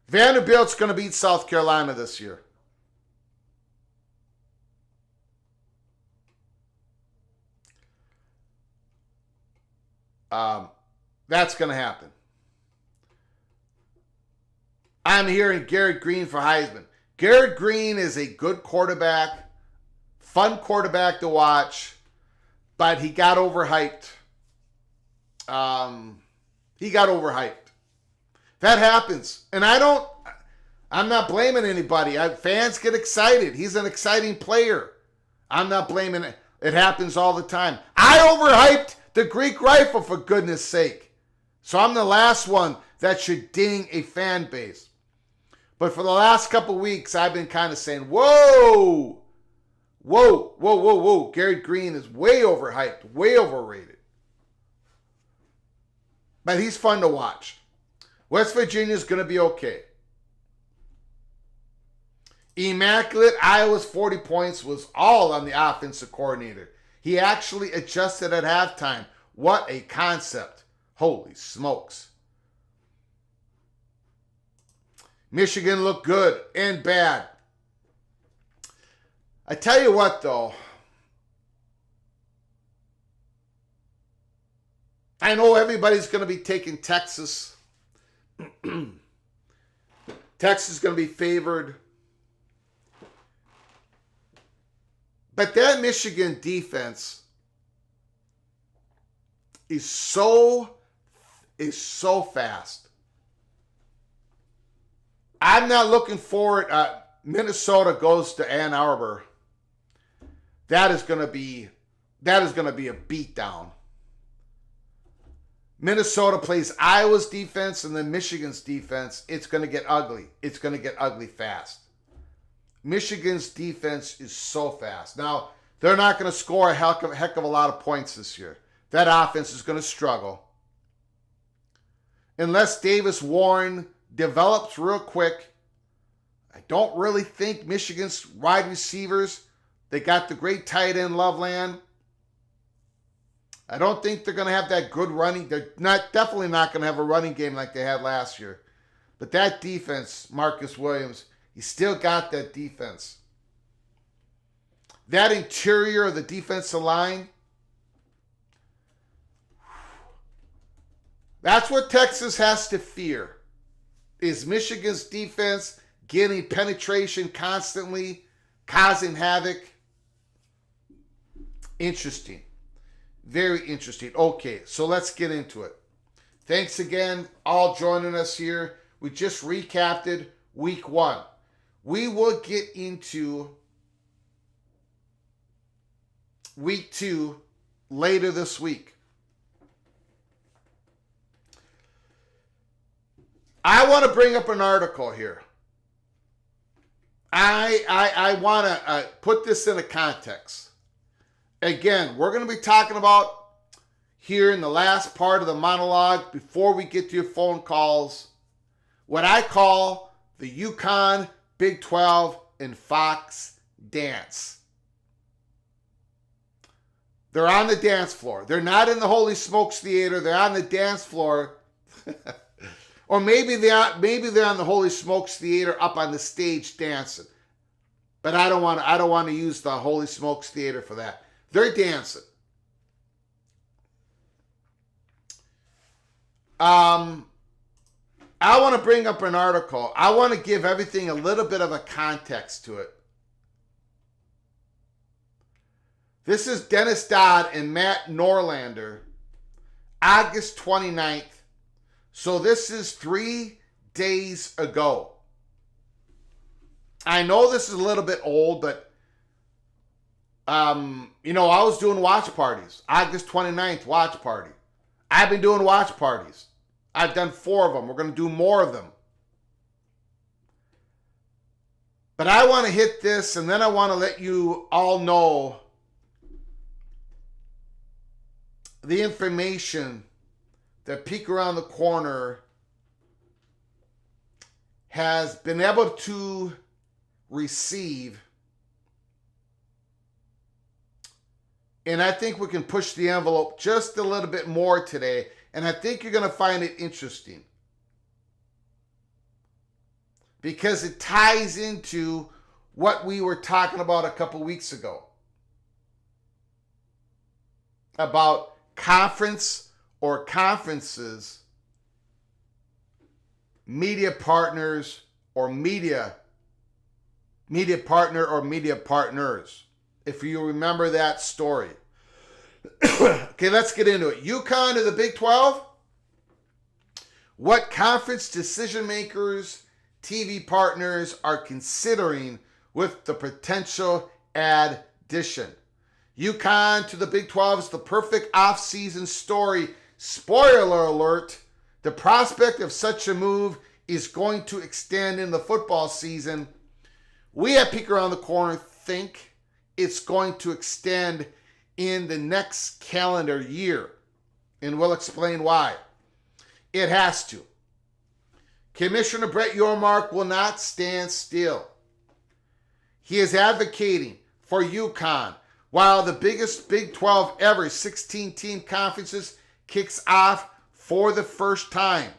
Vanderbilt's going to beat South Carolina this year. That's going to happen. I'm hearing Garrett Green for Heisman. Garrett Green is a good quarterback, fun quarterback to watch, but he got overhyped. That happens. And I'm not blaming anybody. Fans get excited. He's an exciting player. I'm not blaming it. It happens all the time. I overhyped the Greek rifle, for goodness sake. So I'm the last one that should ding a fan base. But for the last couple weeks, I've been kind of saying, whoa, whoa, whoa, whoa, whoa. Garrett Green is way overhyped, way overrated. But he's fun to watch. West Virginia's going to be okay. Immaculate, Iowa's 40 points was all on the offensive coordinator. He actually adjusted at halftime. What a concept. Holy smokes. Michigan looked good and bad. I tell you what, though. I know everybody's going to be taking Texas. Texas is going to be favored. But that Michigan defense is so fast. I'm not looking forward. Minnesota goes to Ann Arbor. That is going to be a beatdown. Minnesota plays Iowa's defense and then Michigan's defense. It's going to get ugly. It's going to get ugly fast. Michigan's defense is so fast. Now, they're not going to score a heck of a lot of points this year. That offense is going to struggle. Unless Davis Warren develops real quick, I don't really think Michigan's wide receivers, they got the great tight end Loveland. I don't think they're going to have that good running. They're definitely not going to have a running game like they had last year. But that defense, Marcus Williams, he still got that defense. That interior of the defensive line, that's what Texas has to fear. Is Michigan's defense getting penetration constantly, causing havoc? Interesting. Very interesting. Okay, so let's get into it. Thanks again, all joining us here. We just recapped week 1. We will get into week 2 later this week. I want to bring up an article here. I want to put this in a context. Again, we're going to be talking about here in the last part of the monologue before we get to your phone calls, what I call the Yukon, Big 12, and Fox dance. They're on the dance floor. They're not in the Holy Smokes Theater. They're on the dance floor. Or maybe they're on the Holy Smokes Theater up on the stage dancing. But I don't want to use the Holy Smokes Theater for that. They're dancing. I want to bring up an article. I want to give everything a little bit of a context to it. This is Dennis Dodd and Matt Norlander, August 29th. So this is 3 days ago. I know this is a little bit old, but I was doing watch parties. August 29th, watch party. I've been doing watch parties. I've done 4 of them. We're going to do more of them. But I want to hit this, and then I want to let you all know the information that Peek Around the Corner has been able to receive. And I think we can push the envelope just a little bit more today. And I think you're going to find it interesting. Because it ties into what we were talking about a couple weeks ago. About conference or conferences, media partners or media partner or media partners. If you remember that story. Okay, let's get into it. UConn to the Big 12. What conference decision makers, TV partners are considering with the potential addition. UConn to the Big 12 is the perfect off-season story. Spoiler alert, the prospect of such a move is going to extend in the football season, we at Peek Around the Corner think it's going to extend in the next calendar year. And we'll explain why. It has to. Commissioner Brett Yormark will not stand still. He is advocating for UConn while the biggest Big 12 ever 16-team conferences kicks off for the first time.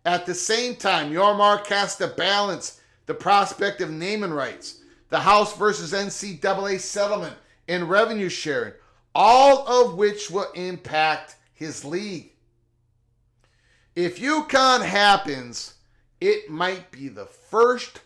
At the same time, Yormark has to balance the prospect of naming rights, the House versus NCAA settlement, and revenue sharing, all of which will impact his league. If UConn happens, it might be the first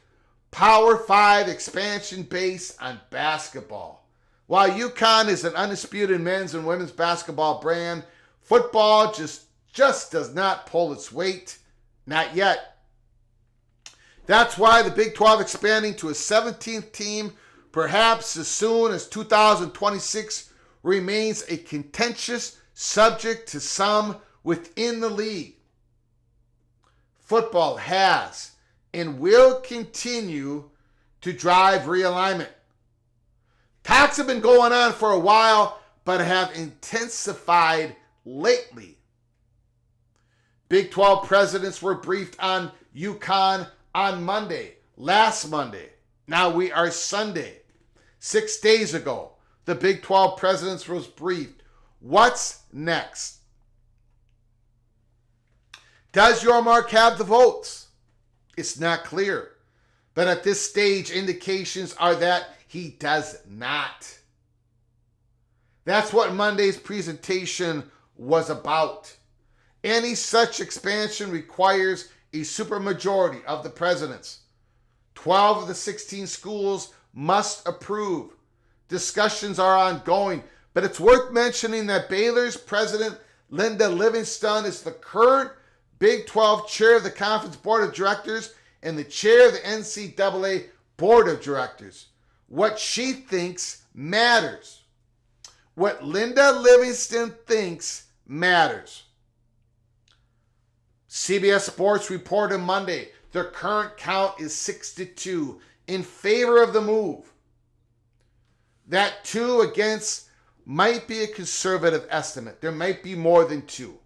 Power 5 expansion based on basketball. While UConn is an undisputed men's and women's basketball brand, football just does not pull its weight. Not yet. That's why the Big 12 expanding to a 17th team, perhaps as soon as 2026, remains a contentious subject to some within the league. Football has and will continue to drive realignment. Talks have been going on for a while, but have intensified lately. Big 12 presidents were briefed on UConn on last Monday. Now we are Sunday. 6 days ago, the Big 12 presidents was briefed. What's next? Does Yormark have the votes? It's not clear. But at this stage, indications are that he does not. That's what Monday's presentation was about. Any such expansion requires a supermajority of the presidents. 12 of the 16 schools must approve. Discussions are ongoing, but it's worth mentioning that Baylor's president, Linda Livingston, is the current Big 12 chair of the conference board of directors and the chair of the NCAA board of directors. What she thinks matters. What Linda Livingston thinks matters. CBS Sports reported Monday their current count is 6-2 in favor of the move. That 2 against might be a conservative estimate. There might be more than 2.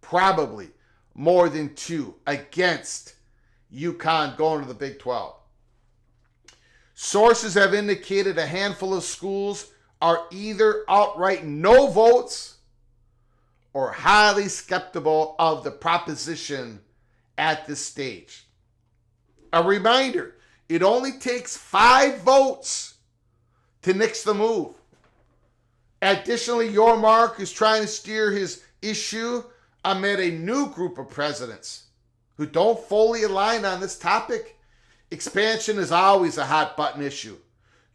Probably more than 2 against UConn going to the Big 12. Sources have indicated a handful of schools are either outright no votes or highly skeptical of the proposition at this stage. A reminder, it only takes 5 votes to nix the move. Additionally, Yormark is trying to steer his issue amid a new group of presidents who don't fully align on this topic. Expansion is always a hot button issue.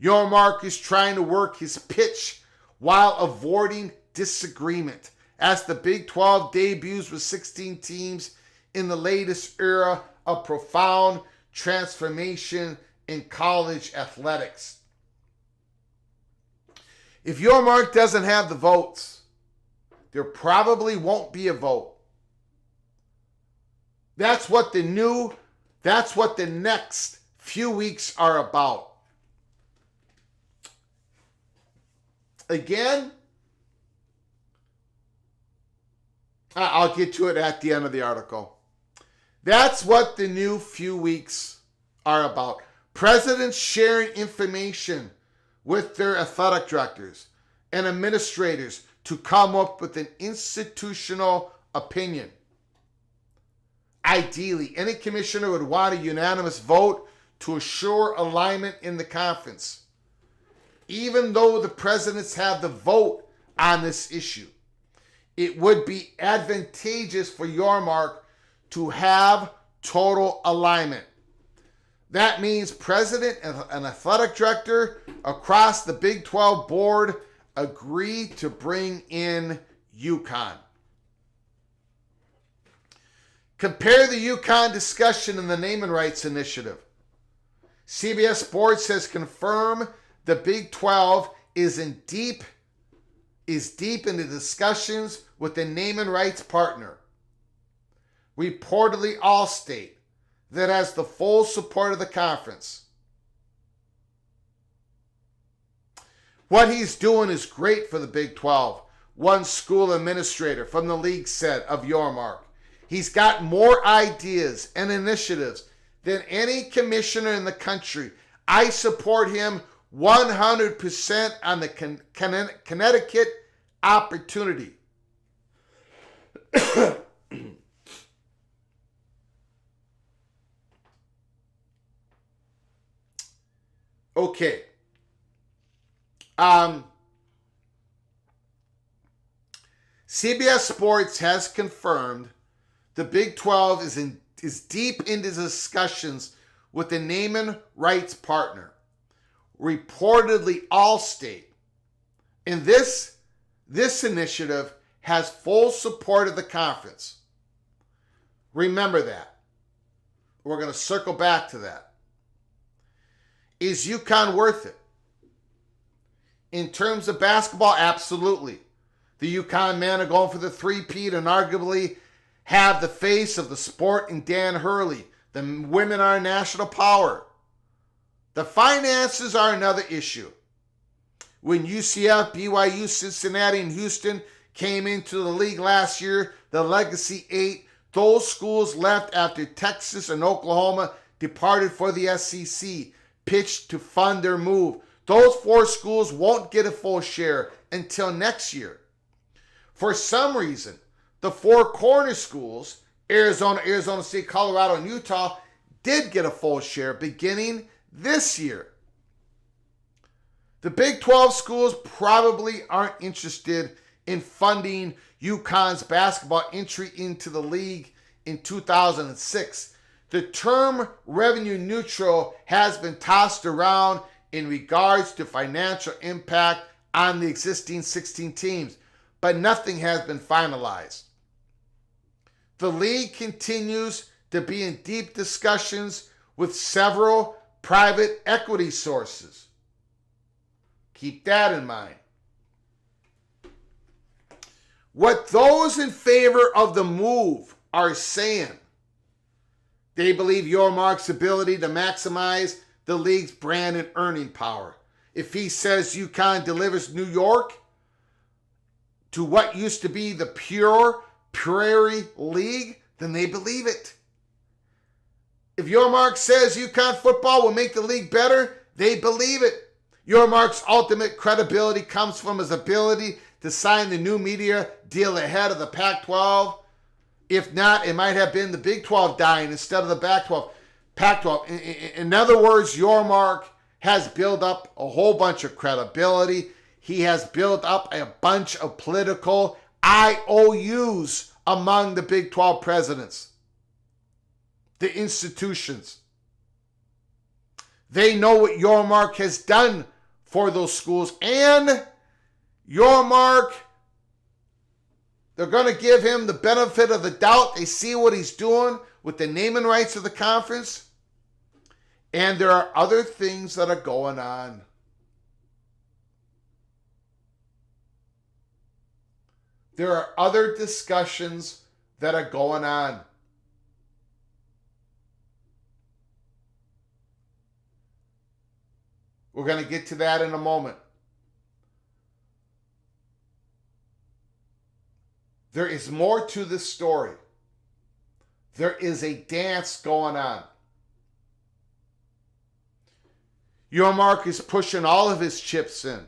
Yormark is trying to work his pitch while avoiding disagreement as the Big 12 debuts with 16 teams in the latest era of profound transformation in college athletics. If Yormark doesn't have the votes, there probably won't be a vote. That's what the next few weeks are about. Again, I'll get to it at the end of the article. That's what the new few weeks are about. Presidents sharing information with their athletic directors and administrators to come up with an institutional opinion. Ideally, any commissioner would want a unanimous vote to assure alignment in the conference, even though the presidents have the vote on this issue. It would be advantageous for Yormark to have total alignment. That means president and an athletic director across the Big 12 board agree to bring in UConn. Compare the UConn discussion in the naming rights initiative. CBS Sports has confirmed the Big 12 is deep into discussions with the naming rights partner. reportedly All-State, that has the full support of the conference. What he's doing is great for the Big 12. One school administrator from the league said of Yormark, he's got more ideas and initiatives than any commissioner in the country. I support him 100% on the Connecticut opportunity. Okay. CBS Sports has confirmed the Big 12 is deep into discussions with the naming rights partner, reportedly All-State. And this initiative has full support of the conference. Remember that. We're going to circle back to that. Is UConn worth it? In terms of basketball, absolutely. The UConn men are going for the three-peat and arguably have the face of the sport in Dan Hurley. The women are a national power. The finances are another issue. When UCF, BYU, Cincinnati, and Houston came into the league last year, the Legacy 8, those schools left after Texas and Oklahoma departed for the SEC, pitched to fund their move. Those 4 schools won't get a full share until next year. For some reason, the 4 corner schools, Arizona State, Colorado, and Utah, did get a full share beginning this year. The Big 12 schools probably aren't interested in funding UConn's basketball entry into the league in 2006. The term revenue neutral has been tossed around in regards to financial impact on the existing 16 teams, but nothing has been finalized. The league continues to be in deep discussions with several private equity sources. Keep that in mind. What those in favor of the move are saying, they believe Yormark's ability to maximize the league's brand and earning power. If he says UConn delivers New York to what used to be the pure Prairie League, then they believe it. If Yormark says UConn football will make the league better, they believe it. Yormark's ultimate credibility comes from his ability to sign the new media deal ahead of the Pac-12. If not, it might have been the Big 12 dying instead of the Pac-12. In other words, Yormark has built up a whole bunch of credibility. He has built up a bunch of political IOUs among the Big 12 presidents, the institutions. They know what Yormark has done for those schools, and Yormark, they're going to give him the benefit of the doubt. They see what he's doing with the naming rights of the conference, and there are other things that are going on. There are other discussions that are going on. We're going to get to that in a moment. There is more to this story. There is a dance going on. Yormark is pushing all of his chips in.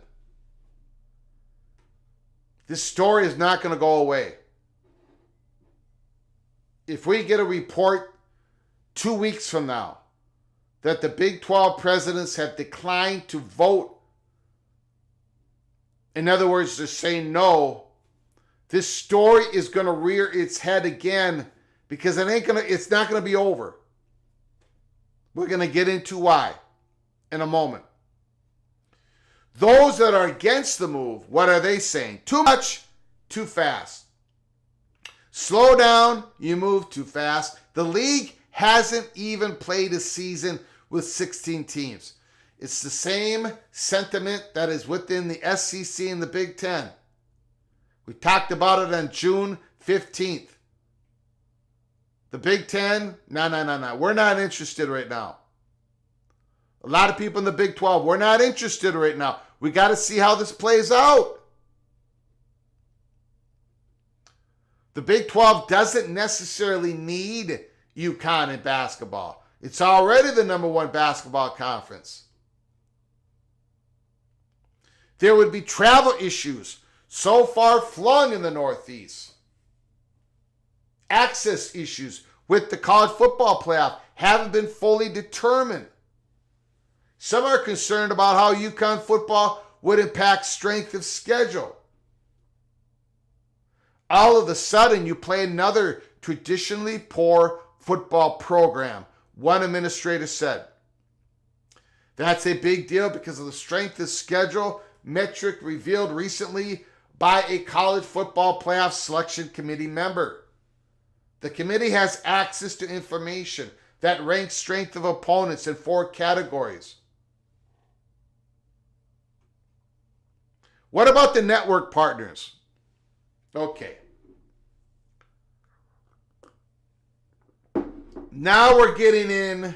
This story is not going to go away. If we get a report 2 weeks from now that the Big 12 presidents have declined to vote, in other words, they're saying no, this story is going to rear its head again because it's not going to be over. We're going to get into why in a moment. Those that are against the move, what are they saying? Too much, too fast. Slow down, you move too fast. The league hasn't even played a season with 16 teams. It's the same sentiment that is within the SEC and the Big Ten. We talked about it on June 15th. The Big Ten, no. We're not interested right now. A lot of people in the Big 12, we're not interested right now. We got to see how this plays out. The Big 12 doesn't necessarily need UConn in basketball. It's already the number one basketball conference. There would be travel issues so far flung in the Northeast. Access issues with the college football playoff haven't been fully determined. Some are concerned about how UConn football would impact strength of schedule. All of a sudden, you play another traditionally poor football program, one administrator said. That's a big deal because of the strength of schedule metric revealed recently by a college football playoff selection committee member. The committee has access to information that ranks strength of opponents in 4 categories. What about the network partners? Okay. Now we're getting in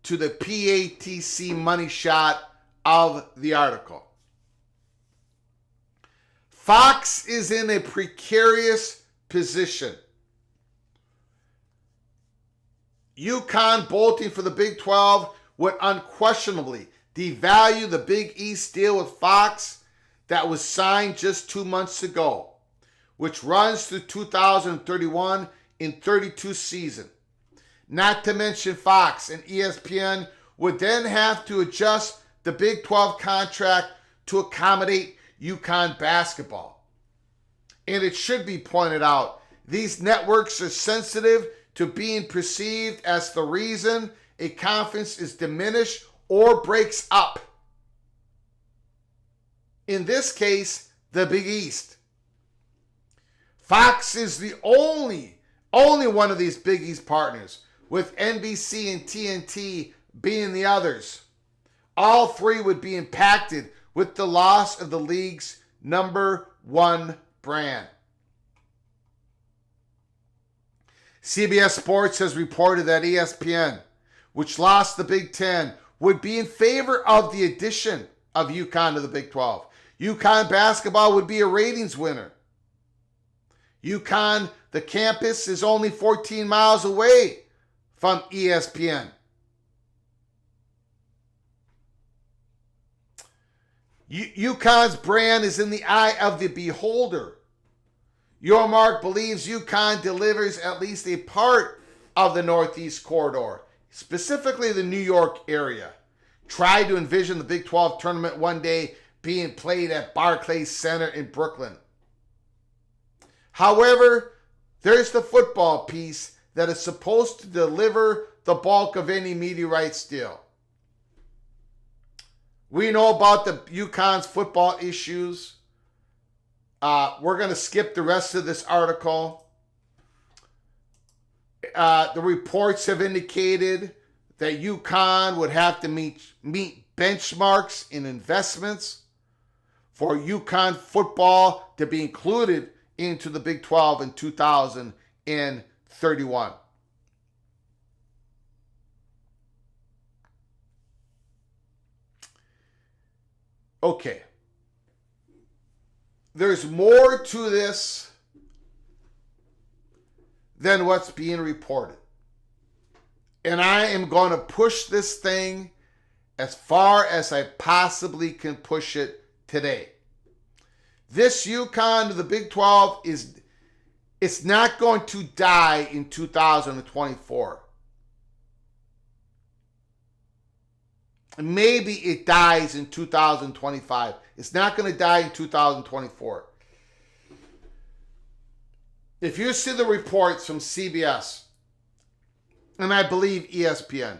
to the PATC money shot of the article. Fox is in a precarious position. UConn bolting for the Big 12 would unquestionably devalue the Big East deal with Fox that was signed just 2 months ago, which runs through 2031 in 32 season. Not to mention Fox and ESPN would then have to adjust the Big 12 contract to accommodate UConn basketball. And it should be pointed out, these networks are sensitive to being perceived as the reason a conference is diminished or breaks up. In this case, the Big East. Fox is the only one of these Big East partners, with NBC and TNT being the others. All 3 would be impacted with the loss of the league's number 1 brand. CBS Sports has reported that ESPN, which lost the Big Ten, would be in favor of the addition of UConn to the Big 12. UConn basketball would be a ratings winner. UConn, the campus, is only 14 miles away from ESPN. UConn's brand is in the eye of the beholder. Your Mark believes UConn delivers at least a part of the Northeast corridor, specifically the New York area. Try to envision the Big 12 tournament one day being played at Barclays Center in Brooklyn. However, there's the football piece that is supposed to deliver the bulk of any media rights deal. We know about the UConn's football issues. We're going to skip the rest of this article. The reports have indicated that UConn would have to meet benchmarks in investments for UConn football to be included into the Big 12 in 2031. Okay. There's more to this than what's being reported. And I am going to push this thing as far as I possibly can push it today. This UConn to the Big 12 it's not going to die in 2024. Maybe it dies in 2025. It's not going to die in 2024. If you see the reports from CBS, and I believe ESPN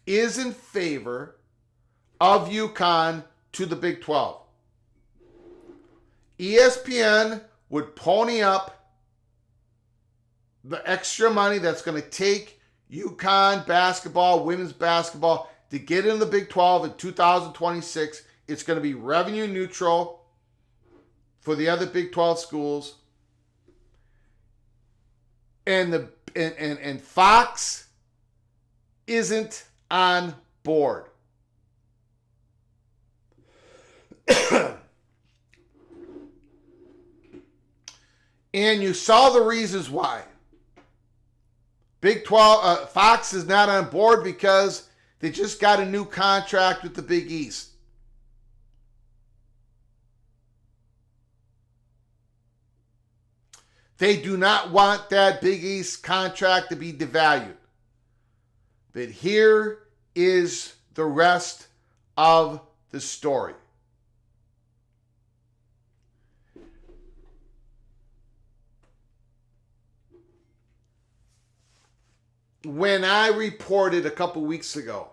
is in favor of UConn to the Big 12. ESPN would pony up the extra money that's going to take UConn basketball, women's basketball, to get in the Big 12 in 2026. It's going to be revenue neutral. for the other Big 12 schools, and Fox isn't on board. And you saw the reasons why. Big 12, Fox is not on board because they just got a new contract with the Big East. They do not want that Big East contract to be devalued. But here is the rest of the story. When I reported a couple weeks ago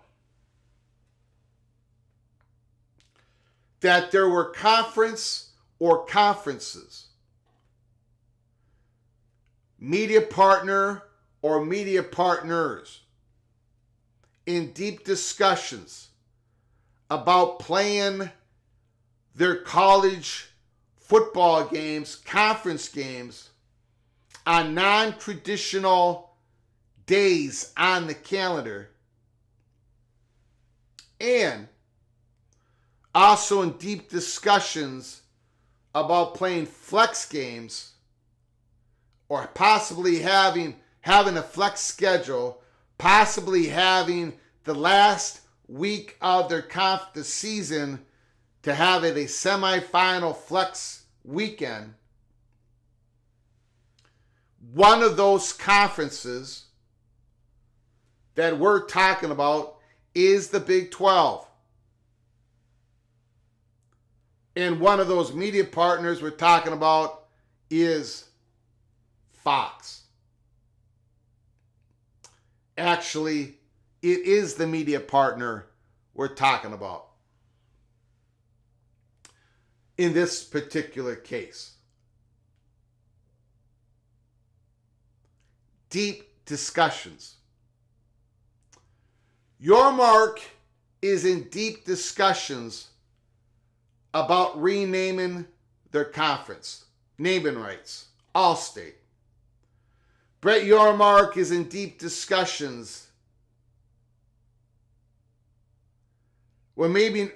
that there were conferences, media partner or media partners in deep discussions about playing their college football games, conference games, on non-traditional days on the calendar, and also in deep discussions about playing flex games or possibly having a flex schedule, possibly having the last week of the season to have it a semifinal flex weekend. One of those conferences that we're talking about is the Big 12. And one of those media partners we're talking about is Fox. Actually, it is the media partner we're talking about in this particular case. Deep discussions. Your Mark is in deep discussions about renaming their conference, naming rights, All-State. Brett Yormark is in deep discussions. Well, maybe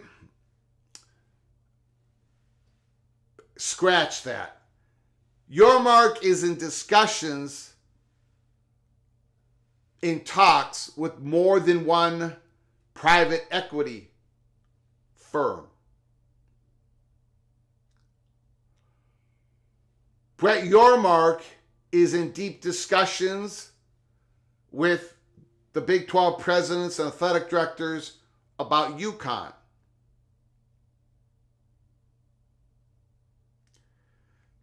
scratch that. Yormark is in discussions, in talks with more than one private equity firm. Brett Yormark is in deep discussions with the Big 12 presidents and athletic directors about Yukon.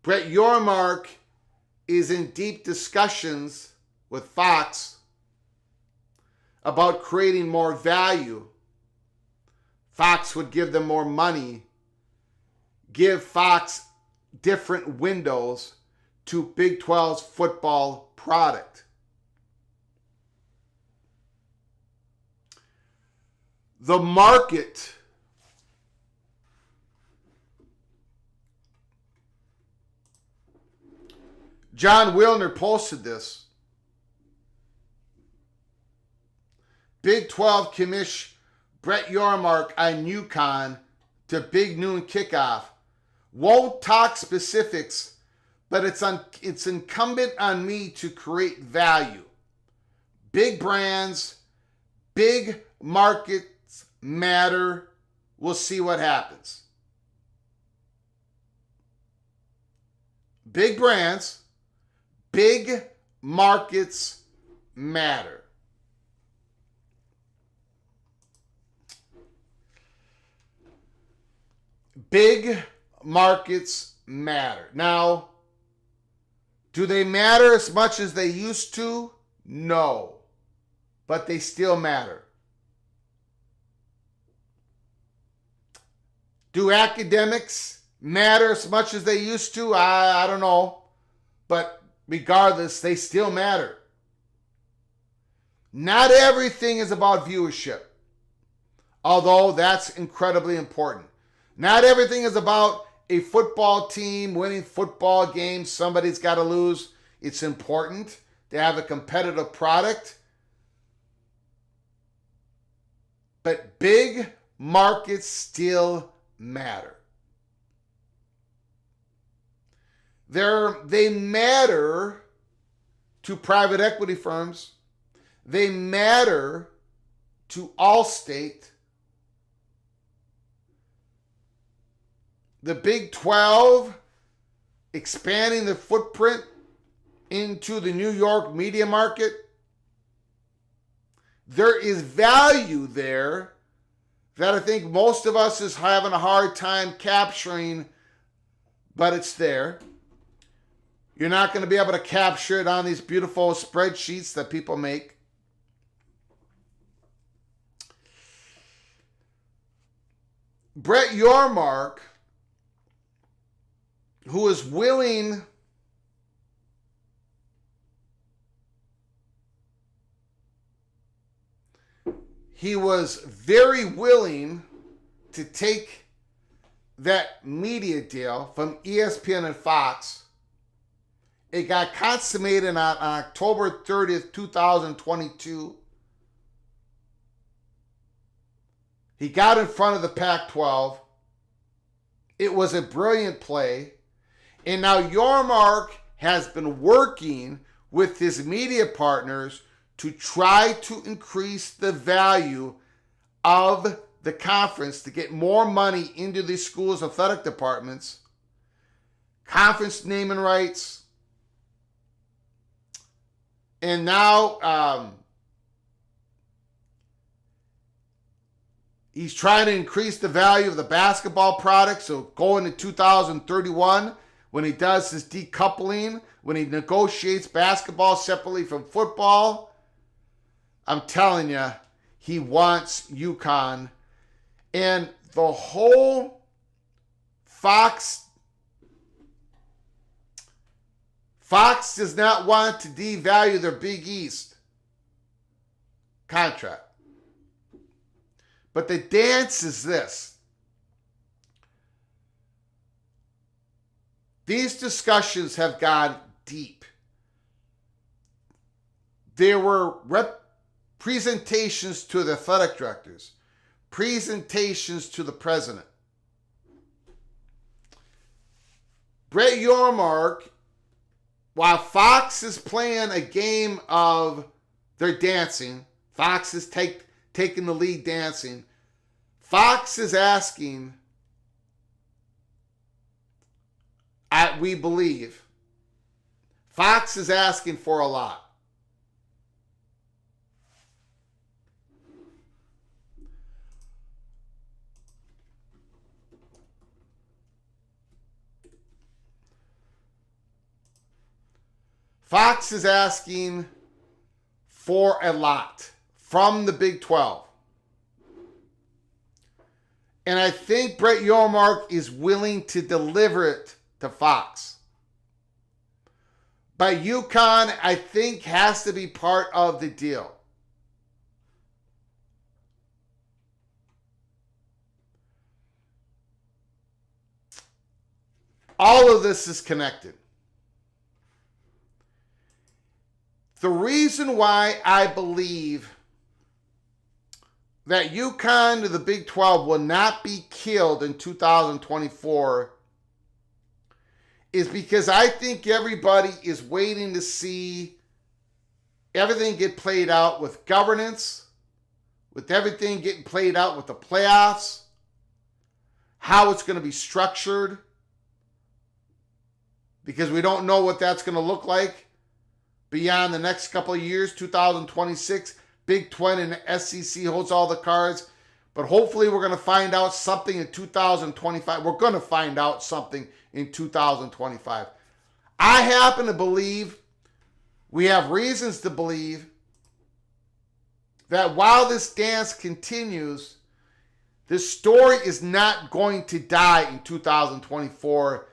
Brett Yormark is in deep discussions with Fox about creating more value. Fox would give them more money, give Fox different windows to Big 12's football product. The market John Wilner posted this. Big 12 commish Brett Yormark on Yukon to Big Noon kickoff. Won't talk specifics, but it's incumbent on me to create value. Big brands, big markets matter. We'll see what happens. Big brands, big markets matter. Big markets matter. Now, do they matter as much as they used to? No. But they still matter. Do academics matter as much as they used to? I don't know. But regardless, they still matter. Not everything is about viewership, although that's incredibly important. Not everything is about a football team winning football games, somebody's got to lose. It's important to have a competitive product. But big markets still matter. They matter to private equity firms. They matter to Allstate. The Big 12 expanding the footprint into the New York media market. There is value there that I think most of us is having a hard time capturing, but it's there. You're not going to be able to capture it on these beautiful spreadsheets that people make. Brett Yormark, who is willing he was very willing to take that media deal from ESPN and Fox. It got consummated on October 30th, 2022. He got in front of the Pac-12. It was a brilliant play. And now Yormark has been working with his media partners to try to increase the value of the conference to get more money into these schools' athletic departments, conference naming rights, and now he's trying to increase the value of the basketball product. So going to 2031, when he does his decoupling, when he negotiates basketball separately from football, I'm telling you, he wants UConn. And the whole Fox does not want to devalue their Big East contract. But the dance is this. These discussions have gone deep. There were presentations to the athletic directors, presentations to the president. Brett Yormark, while Fox is playing a game of their dancing, Fox is taking the lead dancing, Fox is asking, we believe, Fox is asking for a lot. Fox is asking for a lot from the Big 12. And I think Brett Yormark is willing to deliver it to Fox. But UConn, I think, has to be part of the deal. All of this is connected. The reason why I believe that UConn to the Big 12 will not be killed in 2024 is because I think everybody is waiting to see everything get played out with governance, with everything getting played out with the playoffs, how it's going to be structured, because we don't know what that's going to look like beyond the next couple of years. 2026, Big 12 and the SEC holds all the cards. But hopefully we're going to find out something in 2025. We're going to find out something in 2025. I happen to believe, we have reasons to believe, that while this dance continues, this story is not going to die in 2024.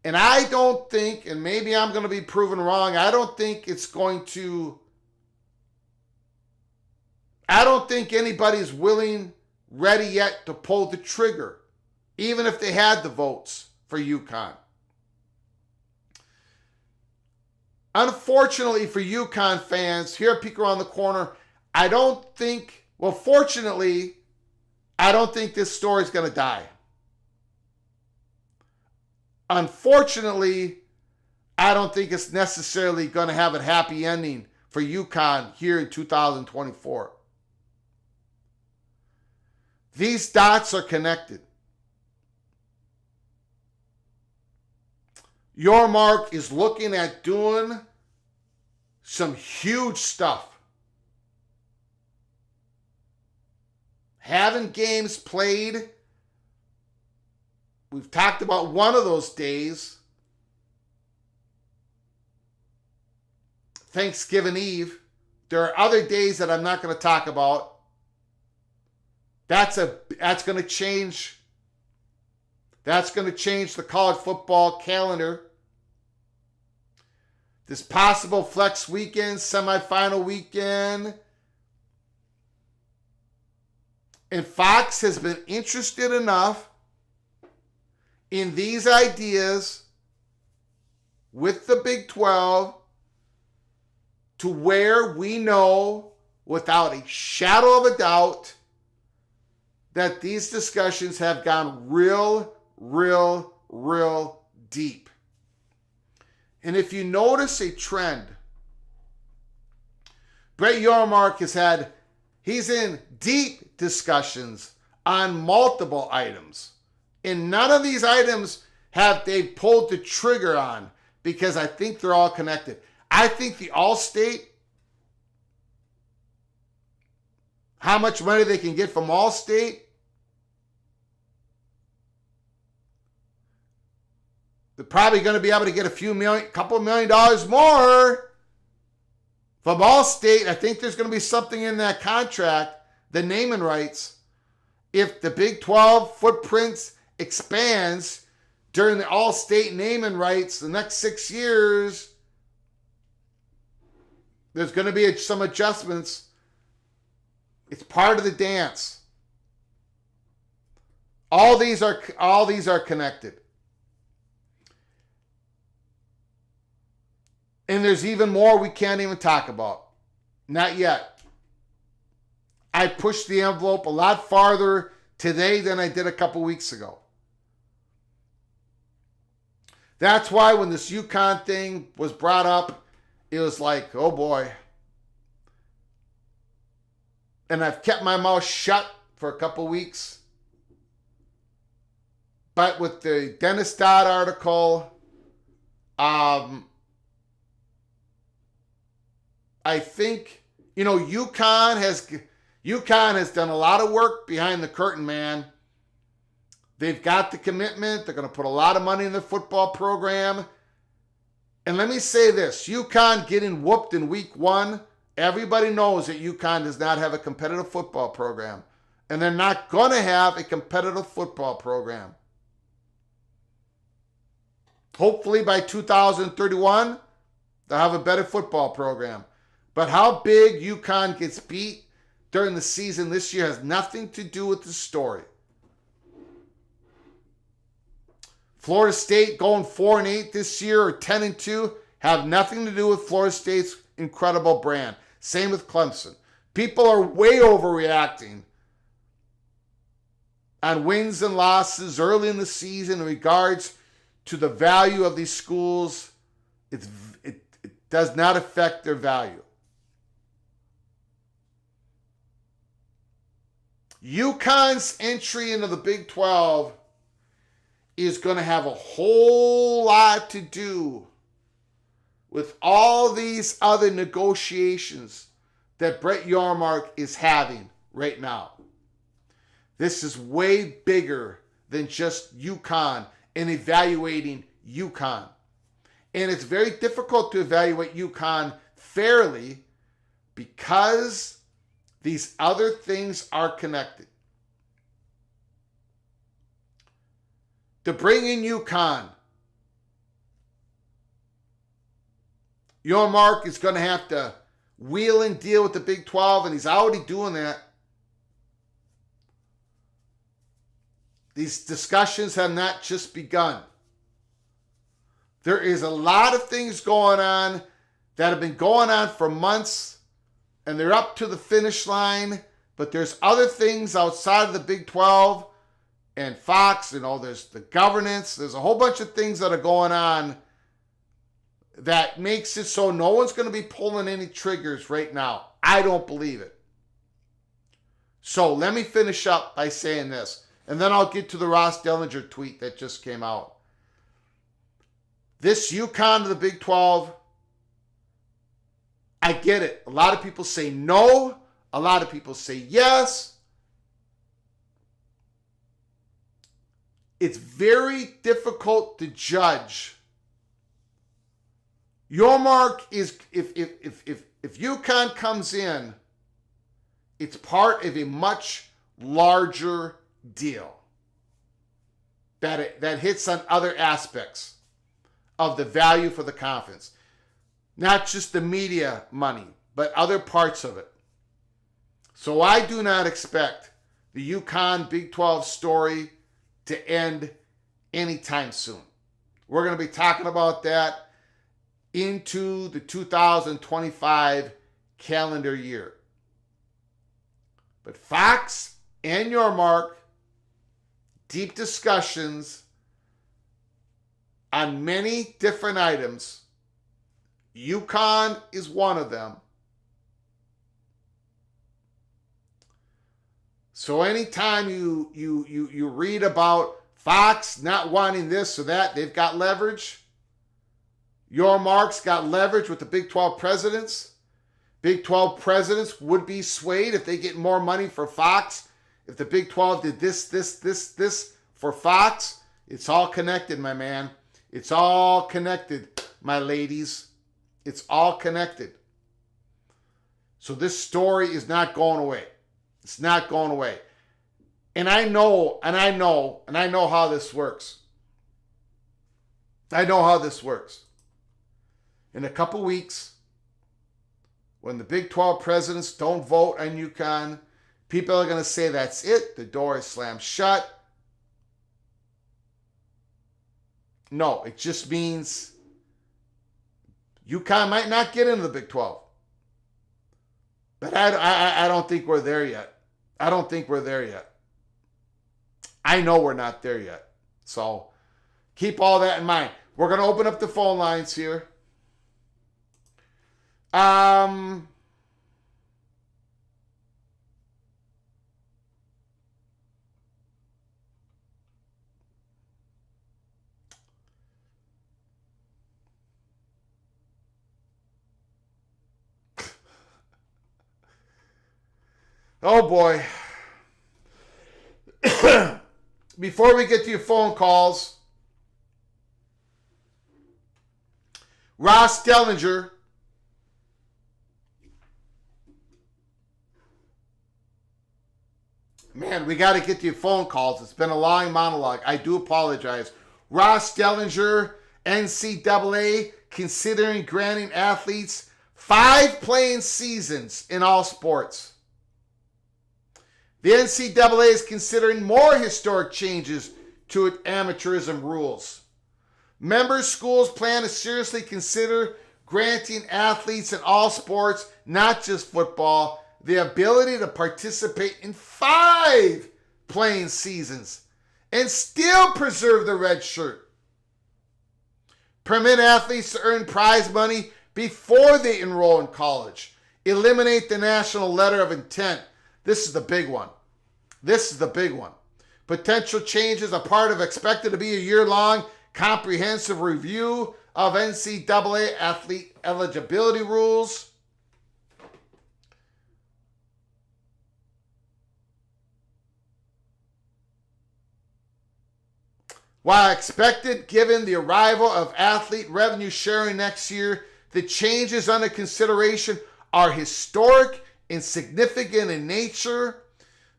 And I don't think, and maybe I'm going to be proven wrong, I don't think anybody's ready yet to pull the trigger, even if they had the votes. for UConn. Unfortunately for UConn fans, here at Peek Around the Corner, fortunately, I don't think this story is going to die. Unfortunately, I don't think it's necessarily going to have a happy ending for UConn here in 2024. These dots are connected. Yormark is looking at doing some huge stuff. Having games played. We've talked about one of those days. Thanksgiving Eve. There are other days that I'm not going to talk about. That's going to change. That's going to change the college football calendar. This possible flex weekend, semifinal weekend. And Fox has been interested enough in these ideas with the Big 12 to where we know without a shadow of a doubt that these discussions have gone real deep. And if you notice a trend, Brett Yormark he's in deep discussions on multiple items. And none of these items have they pulled the trigger on because I think they're all connected. I think the Allstate, how much money they can get from Allstate, they're probably going to be able to get couple $1 million more from Allstate. I think there's going to be something in that contract, the naming rights. If the Big 12 footprints expands during the Allstate naming rights the next 6 years, there's going to be some adjustments. It's part of the dance. All these are connected. And there's even more we can't even talk about. Not yet. I pushed the envelope a lot farther today than I did a couple weeks ago. That's why when this UConn thing was brought up, it was like, oh boy. And I've kept my mouth shut for a couple weeks. But with the Dennis Dodd article, I think, UConn has done a lot of work behind the curtain, man. They've got the commitment. They're going to put a lot of money in their football program. And let me say this, UConn getting whooped in week 1, everybody knows that UConn does not have a competitive football program. And they're not going to have a competitive football program. Hopefully by 2031, they'll have a better football program. But how big UConn gets beat during the season this year has nothing to do with the story. Florida State going 4-8 this year or 10-2 have nothing to do with Florida State's incredible brand. Same with Clemson. People are way overreacting on wins and losses early in the season in regards to the value of these schools. It does not affect their value. UConn's entry into the Big 12 is going to have a whole lot to do with all these other negotiations that Brett Yormark is having right now. This is way bigger than just UConn and evaluating UConn. And it's very difficult to evaluate UConn fairly because these other things are connected. To bring in UConn, Yormark is going to have to wheel and deal with the Big 12, and he's already doing that. These discussions have not just begun. There is a lot of things going on that have been going on for months, and they're up to the finish line, but there's other things outside of the Big 12 and Fox, there's the governance, there's a whole bunch of things that are going on that makes it so no one's going to be pulling any triggers right now. I don't believe it. So let me finish up by saying this, and then I'll get to the Ross Dellinger tweet that just came out. This UConn to the Big 12, I get it. A lot of people say no. A lot of people say yes. It's very difficult to judge. Your mark is, if UConn comes in, it's part of a much larger deal that hits on other aspects of the value for the conference. Not just the media money, but other parts of it. So I do not expect the UConn Big 12 story to end anytime soon. We're going to be talking about that into the 2025 calendar year. But Fox and your mark, deep discussions on many different items. UConn is one of them. So anytime you read about Fox not wanting this or that, they've got leverage. Your mark's got leverage with the Big 12 presidents. Big 12 presidents would be swayed if they get more money for Fox. If the Big 12 did this for Fox, it's all connected, my man. It's all connected, my ladies. It's all connected. So this story is not going away. It's not going away. And I know how this works. I know how this works. In a couple weeks, when the Big 12 presidents don't vote on UConn, people are going to say that's it. The door is slammed shut. No, it just means UConn might not get into the Big 12. But I don't think we're there yet. I don't think we're there yet. I know we're not there yet. So keep all that in mind. We're going to open up the phone lines here. Oh boy. Before we get to your phone calls, Ross Dellinger man, we got to get to your phone calls. It's been a long monologue. I do apologize. Ross Dellinger, NCAA, considering granting athletes 5 playing seasons in all sports. The NCAA is considering more historic changes to its amateurism rules. Member schools plan to seriously consider granting athletes in all sports, not just football, the ability to participate in 5 playing seasons and still preserve the red shirt. Permit athletes to earn prize money before they enroll in college. Eliminate the national letter of intent. This is the big one. This is the big one. Potential changes are part of expected to be a year-long comprehensive review of NCAA athlete eligibility rules. While expected, given the arrival of athlete revenue sharing next year, the changes under consideration are historic and significant in nature.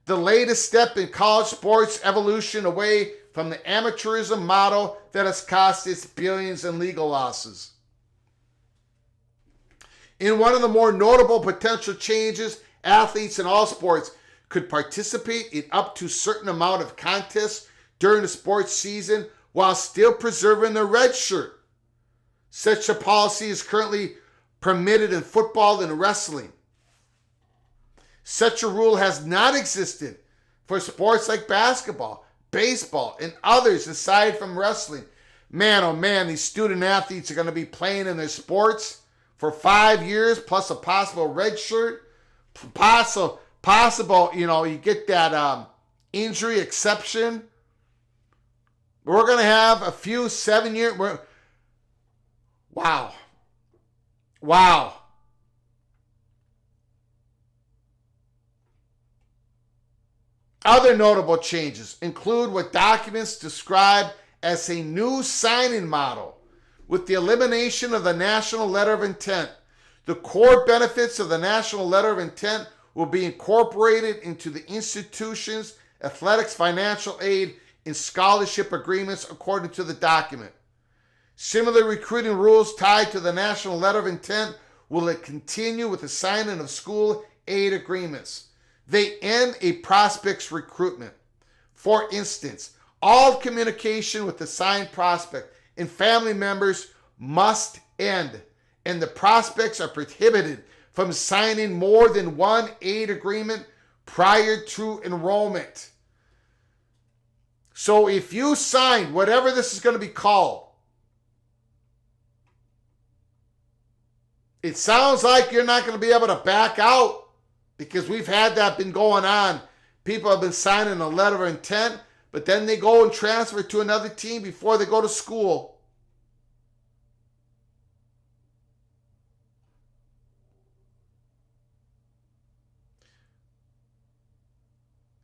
The latest step in college sports evolution away from the amateurism model that has cost us billions in legal losses. In one of the more notable potential changes, athletes in all sports could participate in up to a certain amount of contests during the sports season while still preserving their red shirt. Such a policy is currently permitted in football and wrestling. Such a rule has not existed for sports like basketball, baseball, and others aside from wrestling. Man, oh man, these student athletes are going to be playing in their sports for 5 years plus a possible red shirt. Possible, you get that injury exception. We're going to have a few 7-year. Wow. Other notable changes include what documents describe as a new signing model. With the elimination of the National Letter of Intent, the core benefits of the National Letter of Intent will be incorporated into the institution's athletics financial aid and scholarship agreements according to the document. Similar recruiting rules tied to the National Letter of Intent will continue with the signing of school aid agreements. They end a prospect's recruitment. For instance, all communication with the signed prospect and family members must end, and the prospects are prohibited from signing more than one aid agreement prior to enrollment. So if you sign whatever this is going to be called, it sounds like you're not going to be able to back out, because we've had that been going on. People have been signing a letter of intent, but then they go and transfer to another team before they go to school.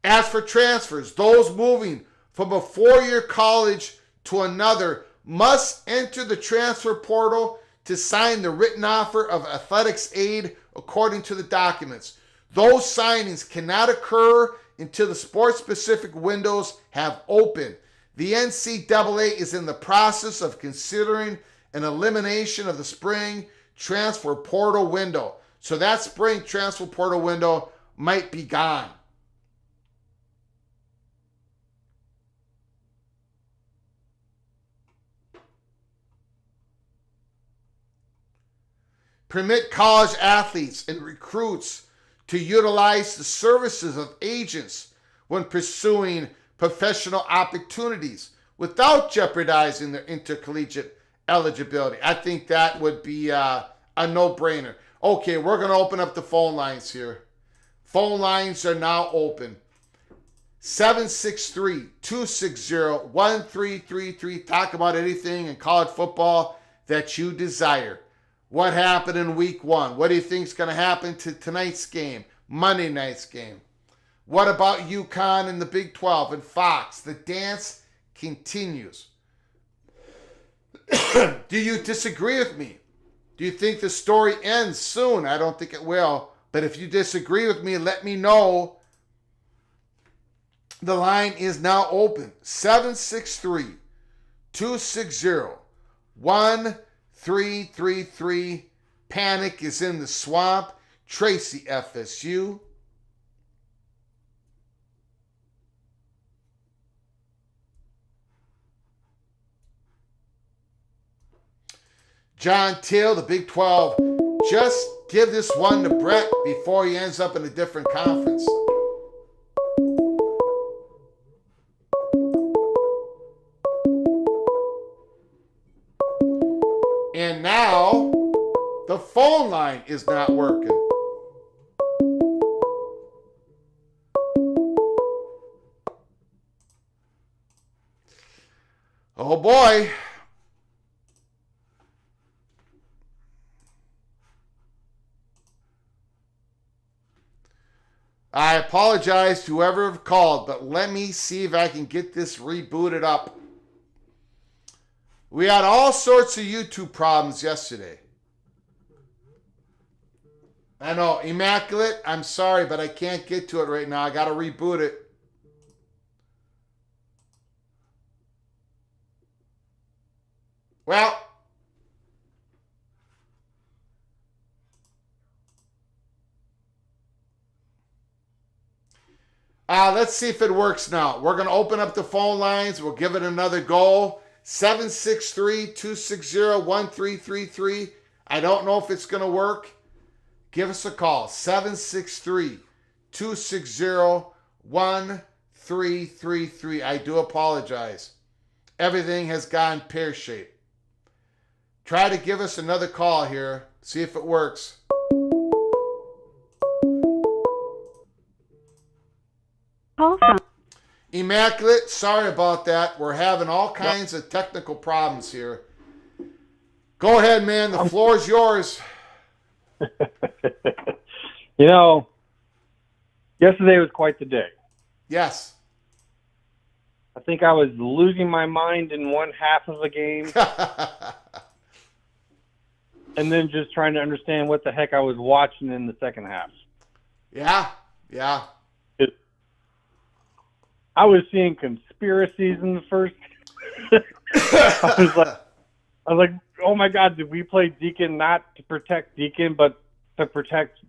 As for transfers, those moving from a 4-year college to another must enter the transfer portal to sign the written offer of athletics aid according to the documents. Those signings cannot occur until the sports-specific windows have opened. The NCAA is in the process of considering an elimination of the spring transfer portal window. So that spring transfer portal window might be gone. Permit college athletes and recruits to utilize the services of agents when pursuing professional opportunities without jeopardizing their intercollegiate eligibility. I think that would be a no-brainer. Okay, we're going to open up the phone lines here. Phone lines are now open. 763-260-1333. Talk about anything in college football that you desire. What happened in week 1? What do you think is going to happen to tonight's game, Monday night's game? What about UConn and the Big 12 and Fox? The dance continues. Do you disagree with me? Do you think the story ends soon? I don't think it will. But if you disagree with me, let me know. The line is now open. 763-260-1333. Panic is in the swamp. Tracy FSU. John Till, the Big 12. Just give this one to Brett before he ends up in a different conference. And now, the phone line is not working. Oh boy. I apologize to whoever called, but let me see if I can get this rebooted up. We had all sorts of YouTube problems yesterday. I know, Immaculate, I'm sorry, but I can't get to it right now. I got to reboot it. Well, let's see if it works now. We're going to open up the phone lines. We'll give it another go. 763-260-1333. I don't know if it's going to work. Give us a call. 763-260-1333. I do apologize. Everything has gone pear-shaped. Try to give us another call here. See if it works. Call from Immaculate, sorry about that. We're having all kinds of technical problems here. Go ahead, man. The floor is yours. Yesterday was quite the day. Yes. I think I was losing my mind in one half of a game and then just trying to understand what the heck I was watching in the second half. Yeah. I was seeing conspiracies in the first. I was like, oh my God, did we play Deacon not to protect Deacon, but to protect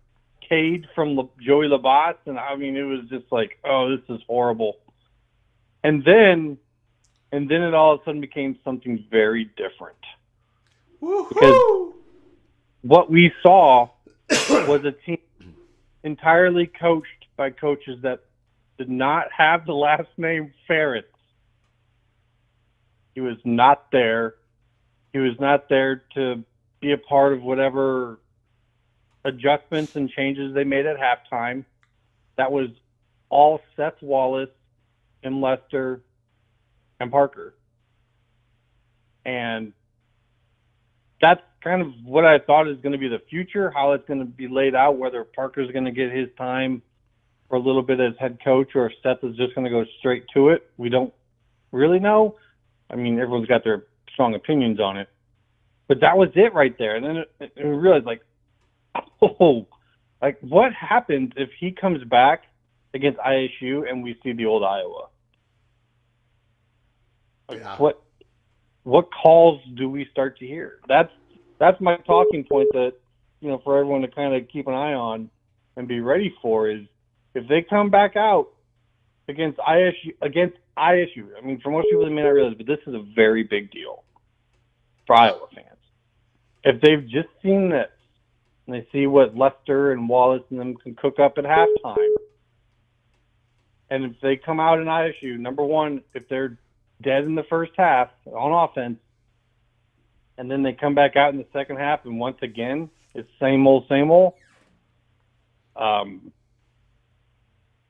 Cade from Joey Labasse? And I mean, it was just like, oh, this is horrible. And then it all of a sudden became something very different. Woo-hoo! Because what we saw was a team entirely coached by coaches that did not have the last name Ferris. He was not there. He was not there to be a part of whatever adjustments and changes they made at halftime. That was all Seth Wallace and Lester and Parker. And that's kind of what I thought is going to be the future, how it's going to be laid out, whether Parker's going to get his time for a little bit as head coach or if Seth is just going to go straight to it. We don't really know. I mean, everyone's got their strong opinions on it. But that was it right there. And then we realized, what happens if he comes back against ISU and we see the old Iowa? What calls do we start to hear? That's my talking point that, for everyone to kind of keep an eye on and be ready for is if they come back out against ISU, I mean, for most people they may not realize, but this is a very big deal for Iowa fans. If they've just seen this and they see what Lester and Wallace and them can cook up at halftime, and if they come out in ISU, number one, if they're dead in the first half on offense, and then they come back out in the second half, and once again, it's same old,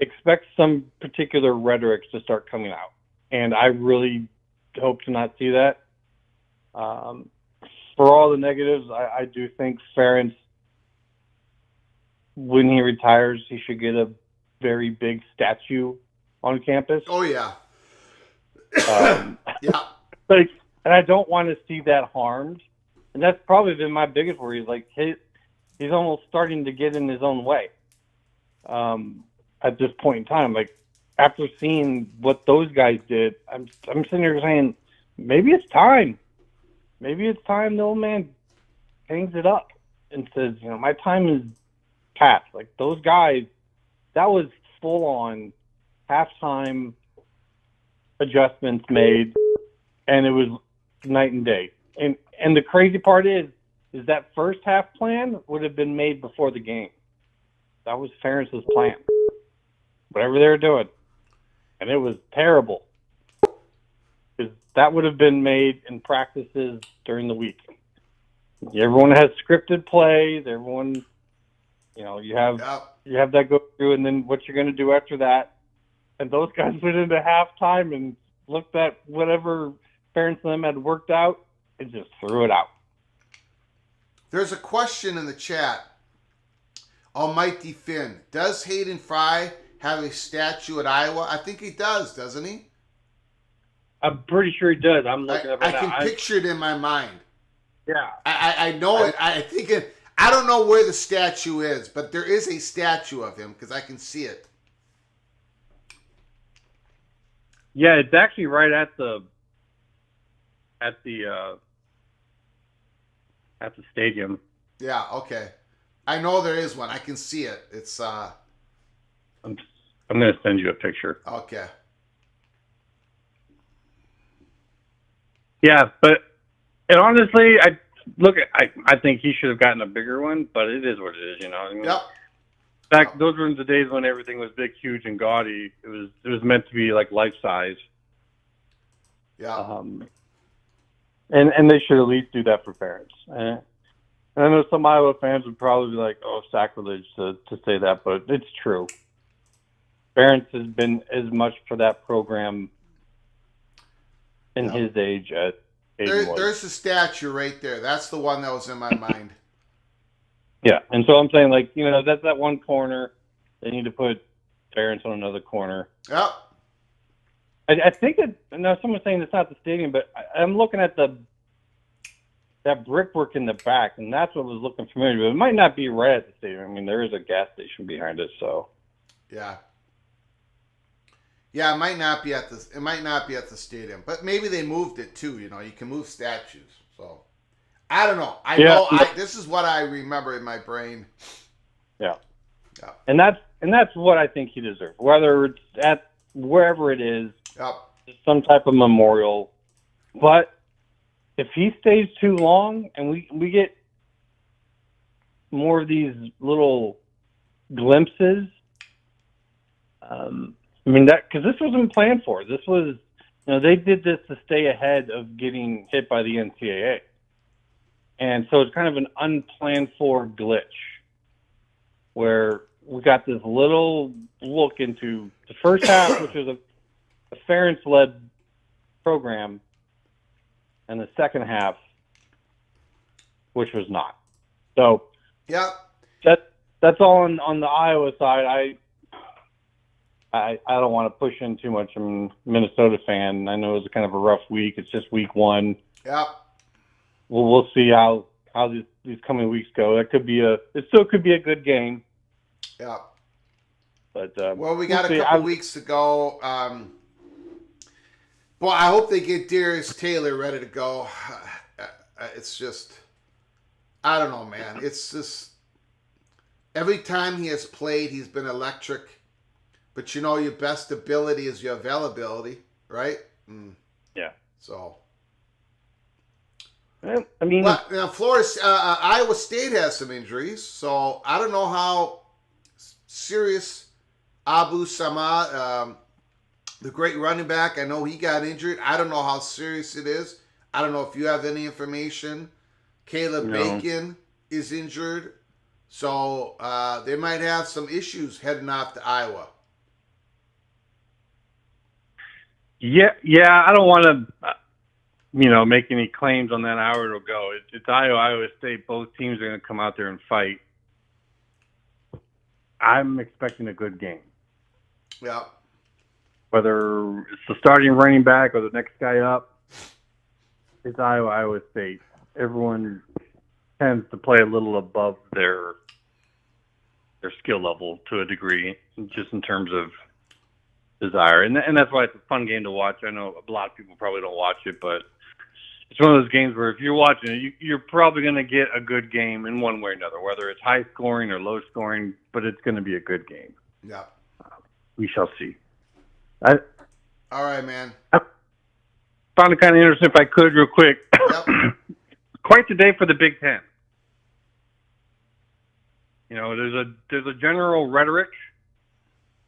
expect some particular rhetoric to start coming out. And I really hope to not see that. For all the negatives, I do think Ferentz, when he retires, he should get a very big statue on campus. Oh, yeah. Yeah. And I don't want to see that harmed. And that's probably been my biggest worry. He's almost starting to get in his own way at this point in time. After seeing what those guys did, I'm sitting here saying, maybe it's time. Maybe it's time the old man hangs it up and says, my time is past. Those guys, that was full-on halftime adjustments made, and it was night and day. And the crazy part is that first half plan would have been made before the game. That was Ferentz's plan. Whatever they were doing. And it was terrible. Because that would have been made in practices during the week. Everyone has scripted plays. Everyone, you have that go through, and then what you're going to do after that. And those guys went into halftime and looked at whatever Ferentz and them had worked out and just threw it out. There's a question in the chat. Almighty Finn, does Hayden Fry have a statue at Iowa? I think he does, doesn't he? I'm pretty sure he does. I'm looking at it I now. can picture it in my mind. Yeah. I know it. I think it. I don't know where the statue is, but there is a statue of him because I can see it. Yeah, it's actually right at the stadium. Yeah, okay. I know there is one. I can see it. It's I'm going to send you a picture. Okay. Yeah, and honestly, I think he should have gotten a bigger one, but it is what it is, you know. I mean, Yep. those were the days when everything was big, huge, and gaudy. It was meant to be like life size. Yeah. And they should at least do that for parents. And I know some Iowa fans would probably be like, "Oh, sacrilege to say that," but it's true. Ferentz has been as much for that program in his age as Aiden was. There's the statue right there. That's the one that was in my mind. Yeah, and so I'm saying, like, you know, that's that one corner. They need to put Ferentz on another corner. Yep. I think now someone's saying it's not the stadium, but I'm looking at that brickwork in the back, and that's what was looking familiar. But it might not be right at the stadium. I mean, there is a gas station behind it, so. Yeah. Yeah, it might not be at the stadium, but maybe they moved it too. You know, you can move statues. So I don't know. This is what I remember in my brain. Yeah. Yeah. And that's what I think he deserves. Whether it's at wherever it is, some type of memorial. But if he stays too long and we get more of these little glimpses, I mean, because this wasn't planned for. This was, you know, they did this to stay ahead of getting hit by the NCAA. And so it's kind of an unplanned for glitch where we got this little look into the first half, which was a Ferentz-led program, and the second half, which was not. So yeah, that's all on the Iowa side. I don't want to push in too much. I'm a Minnesota fan. I know it was kind of a rough week. It's just week one. Yeah. We'll see how these coming weeks go. It still could be a good game. Yeah. But well, we got a couple weeks to go. Well, I hope they get Darius Taylor ready to go. It's just, I don't know, man. It's just every time he has played, he's been electric. But you know, your best ability is your availability, right? Yeah. So, I mean, Iowa State has some injuries, so I don't know how serious Abu Sama, the great running back. I know he got injured. I don't know how serious it is. I don't know if you have any information. Caleb Bacon is injured, so they might have some issues heading off to Iowa. Yeah. I don't want to, make any claims on that hour to go. It's Iowa State. Both teams are going to come out there and fight. I'm expecting a good game. Yeah. Whether it's the starting running back or the next guy up, it's Iowa State. Everyone tends to play a little above their skill level to a degree, just in terms of desire, and that's why it's a fun game to watch. I know a lot of people probably don't watch it, but it's one of those games where if you're watching it, you're probably going to get a good game in one way or another, whether it's high scoring or low scoring, but it's going to be a good game. Yeah. We shall see. All right, man. I found it kind of interesting, if I could, real quick. Yep. Quite the day for the Big Ten. You know, there's a general rhetoric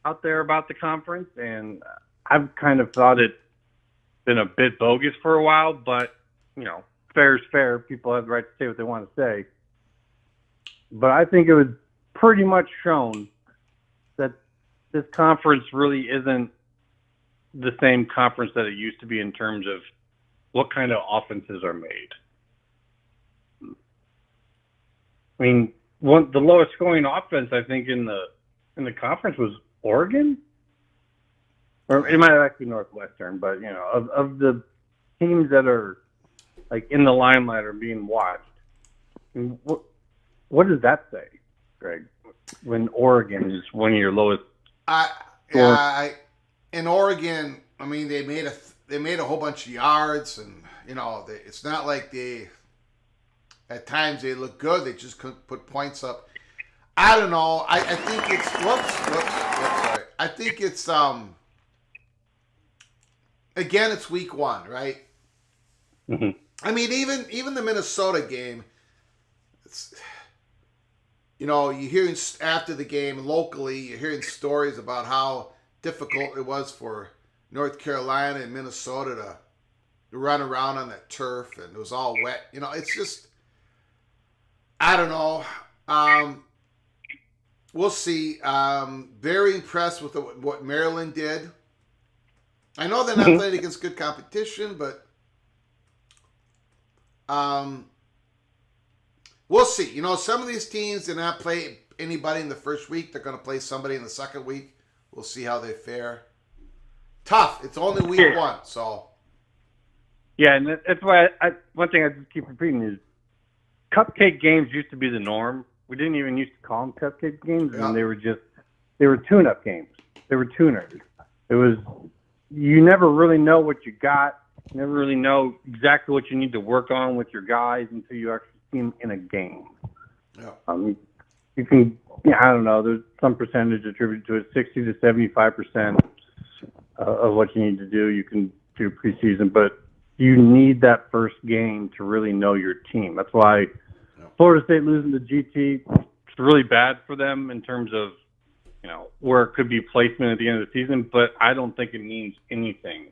out there about the conference, and I've kind of thought it's been a bit bogus for a while, but, you know, fair is fair. People have the right to say what they want to say. But I think it was pretty much shown that this conference really isn't the same conference that it used to be in terms of what kind of offenses are made. I mean, the lowest scoring offense, I think, in the conference was Oregon, or it might have actually been Northwestern, but, you know, of the teams that are like in the limelight or being watched, I mean, what does that say, Greg? When Oregon is one of your lowest. In Oregon, I mean, they made a whole bunch of yards, and, you know, it's not like at times they look good. They just couldn't put points up. I don't know. I think it's sorry. I think it's again, it's week one, right? Mm-hmm. I mean, even the Minnesota game, it's, you're hearing after the game locally, you're hearing stories about how difficult it was for North Carolina and Minnesota to run around on that turf, and it was all wet. It's just, I don't know. We'll see. Very impressed with what Maryland did. I know they're not playing against good competition, but we'll see. Some of these teams did not play anybody in the first week. They're going to play somebody in the second week. We'll see how they fare. Tough. It's only week one, so. Yeah, and that's why one thing I just keep repeating is cupcake games used to be the norm. We didn't even used to call them cupcake games, and they were tune-up games. They were tuners. It was, you never really know what you got. You never really know exactly what you need to work on with your guys until you actually see them in a game. Yeah. You can, I don't know, there's some percentage attributed to it, 60 to 75% of what you need to do. You can do preseason, but you need that first game to really know your team. That's why Florida State losing to GT is really bad for them in terms of, where it could be placement at the end of the season, but I don't think it means anything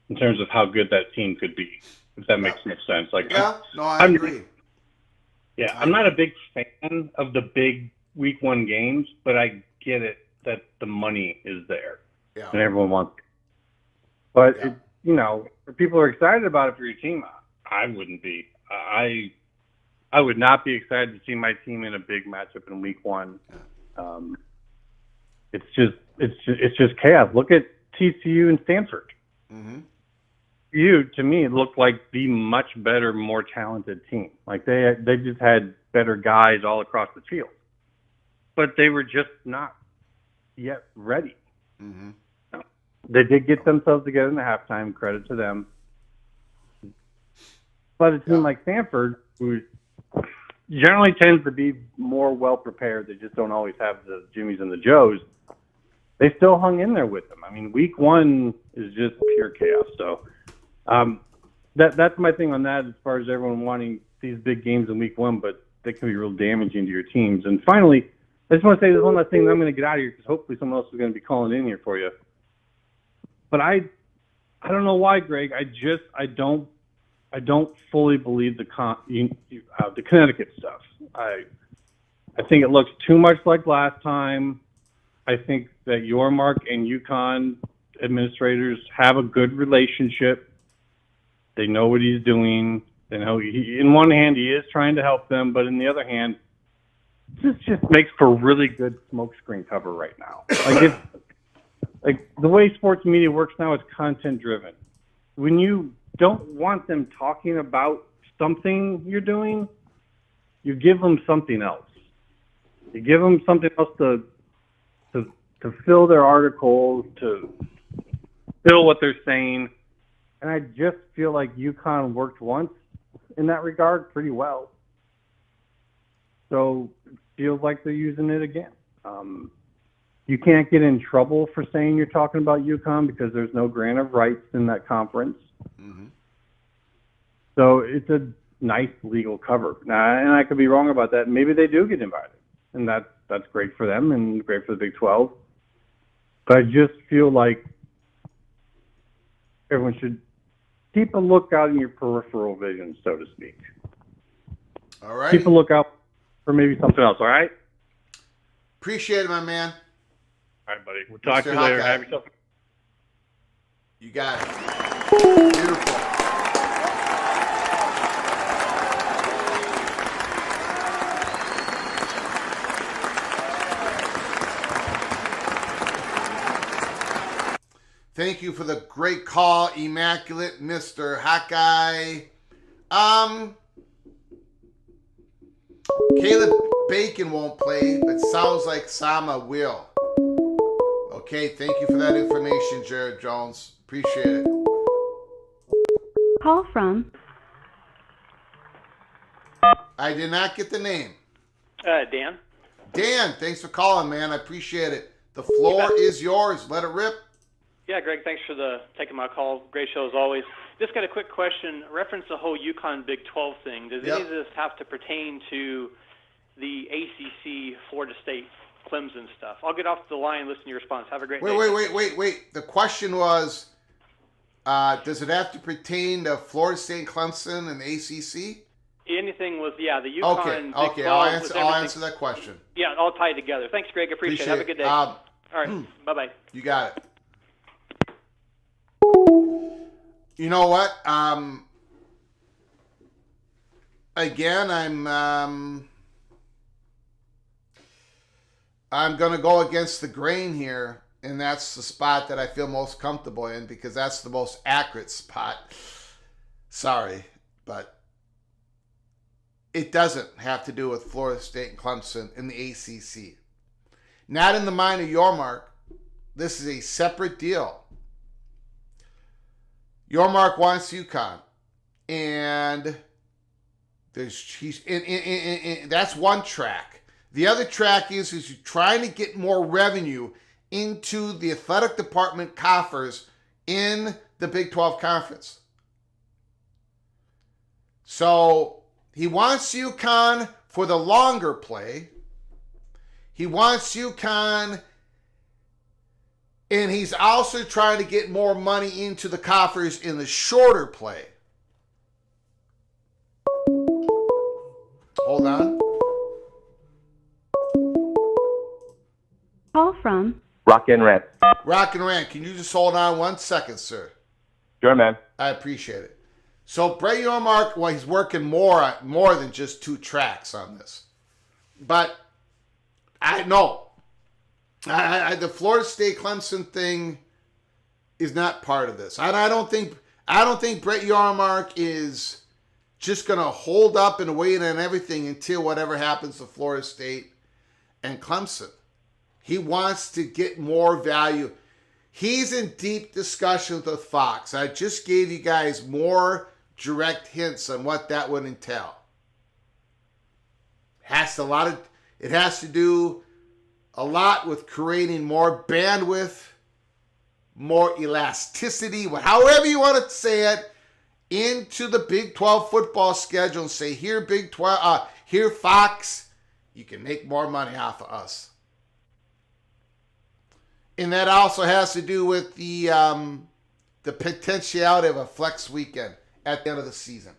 in terms of how good that team could be, if that makes any sense. I agree. Yeah, I'm not a big fan of the big week one games, but I get it that the money is there and everyone wants it. But, if people are excited about it for your team, I wouldn't be. I would not be excited to see my team in a big matchup in week one. It's just chaos. Look at TCU and Stanford. Mm-hmm. To me, it looked like the much better, more talented team. Like they just had better guys all across the field, but they were just not yet ready. Mm-hmm. They did get themselves together in the halftime. Credit to them. But a team like Stanford, who generally tends to be more well prepared, they just don't always have the Jimmies and the Joes. They still hung in there with them. I mean, week one is just pure chaos. So that's my thing on that, as far as everyone wanting these big games in week one, but they can be real damaging to your teams. And finally, I just want to say this one last thing, and I'm going to get out of here because hopefully someone else is going to be calling in here for you. But I don't know why, Greg. I don't fully believe the Connecticut stuff. I think it looks too much like last time. I think that Yormark and Yukon administrators have a good relationship. They know what he's doing. They know in one hand he is trying to help them, but in the other hand, this just makes for really good smokescreen cover right now. Like the way sports media works now is content driven. When you don't want them talking about something you're doing, you give them something else. You give them something else to fill their articles, to fill what they're saying. And I just feel like UConn worked once in that regard pretty well. So it feels like they're using it again. You can't get in trouble for saying you're talking about UConn because there's no grant of rights in that conference. Mm-hmm. So it's a nice legal cover. Now, and I could be wrong about that. Maybe they do get invited, and that's great for them and great for the Big 12. But I just feel like everyone should keep a lookout in your peripheral vision, so to speak. All right. Keep a lookout for maybe something else, all right? Appreciate it, my man. All right, buddy. We'll talk to you later. Have yourself. You got it. Beautiful. Thank you for the great call, Immaculate Mr. Hawkeye. Caleb Bacon won't play, but sounds like Sama will. Okay, thank you for that information, Jared Jones. Appreciate it. Call from. I did not get the name. Dan. Dan, thanks for calling, man. I appreciate it. The floor is yours. Let it rip. Yeah, Greg, thanks for taking my call. Great show as always. Just got a quick question. Reference the whole Yukon Big 12 thing. Does any of this have to pertain to the ACC, Florida State, Clemson stuff? I'll get off the line and listen to your response. Have a great day. Wait. The question was, does it have to pertain to Florida State, Clemson, and the ACC? Anything with, the Yukon Big 12. I'll answer that question. Yeah, all tied together. Thanks, Greg. Appreciate it. Have a good day. All right. Bye-bye. You got it. You know what? Again, I'm going to go against the grain here, and that's the spot that I feel most comfortable in because that's the most accurate spot. Sorry, but it doesn't have to do with Florida State and Clemson in the ACC. Not in the mind of Yormark. This is a separate deal. Yormark wants UConn, and that's one track. The other track is you're trying to get more revenue into the athletic department coffers in the Big 12 Conference. So he wants UConn for the longer play. He wants UConn, and he's also trying to get more money into the coffers in the shorter play. Hold on. Call from Rock and Rant. Rock and Rant, can you just hold on 1 second, sir? Sure, man. I appreciate it. So Brett Yormark, well, he's working more than just 2 tracks on this. But I know the Florida State Clemson thing is not part of this. I don't think Brett Yormark is just going to hold up and wait on everything until whatever happens to Florida State and Clemson. He wants to get more value. He's in deep discussions with Fox. I just gave you guys more direct hints on what that would entail. It has to do a lot with creating more bandwidth, more elasticity, however you want to say it, into the Big 12 football schedule and say, here Big 12, here Fox, you can make more money off of us. And that also has to do with the potentiality of a flex weekend at the end of the season.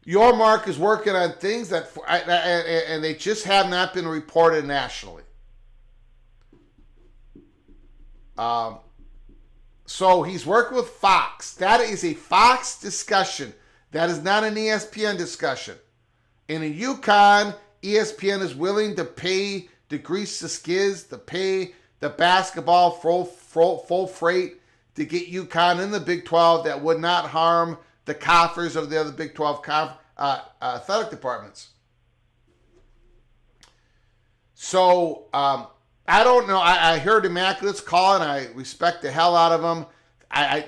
Yormark is working on things and they just have not been reported nationally. So he's working with Fox. That is a Fox discussion. That is not an ESPN discussion. And in UConn, ESPN is willing to pay to grease the skids, to pay the basketball full freight to get UConn in the Big 12 that would not harm the coffers of the other Big 12 athletic departments. So, I don't know. I heard Immaculate's call, and I respect the hell out of him. I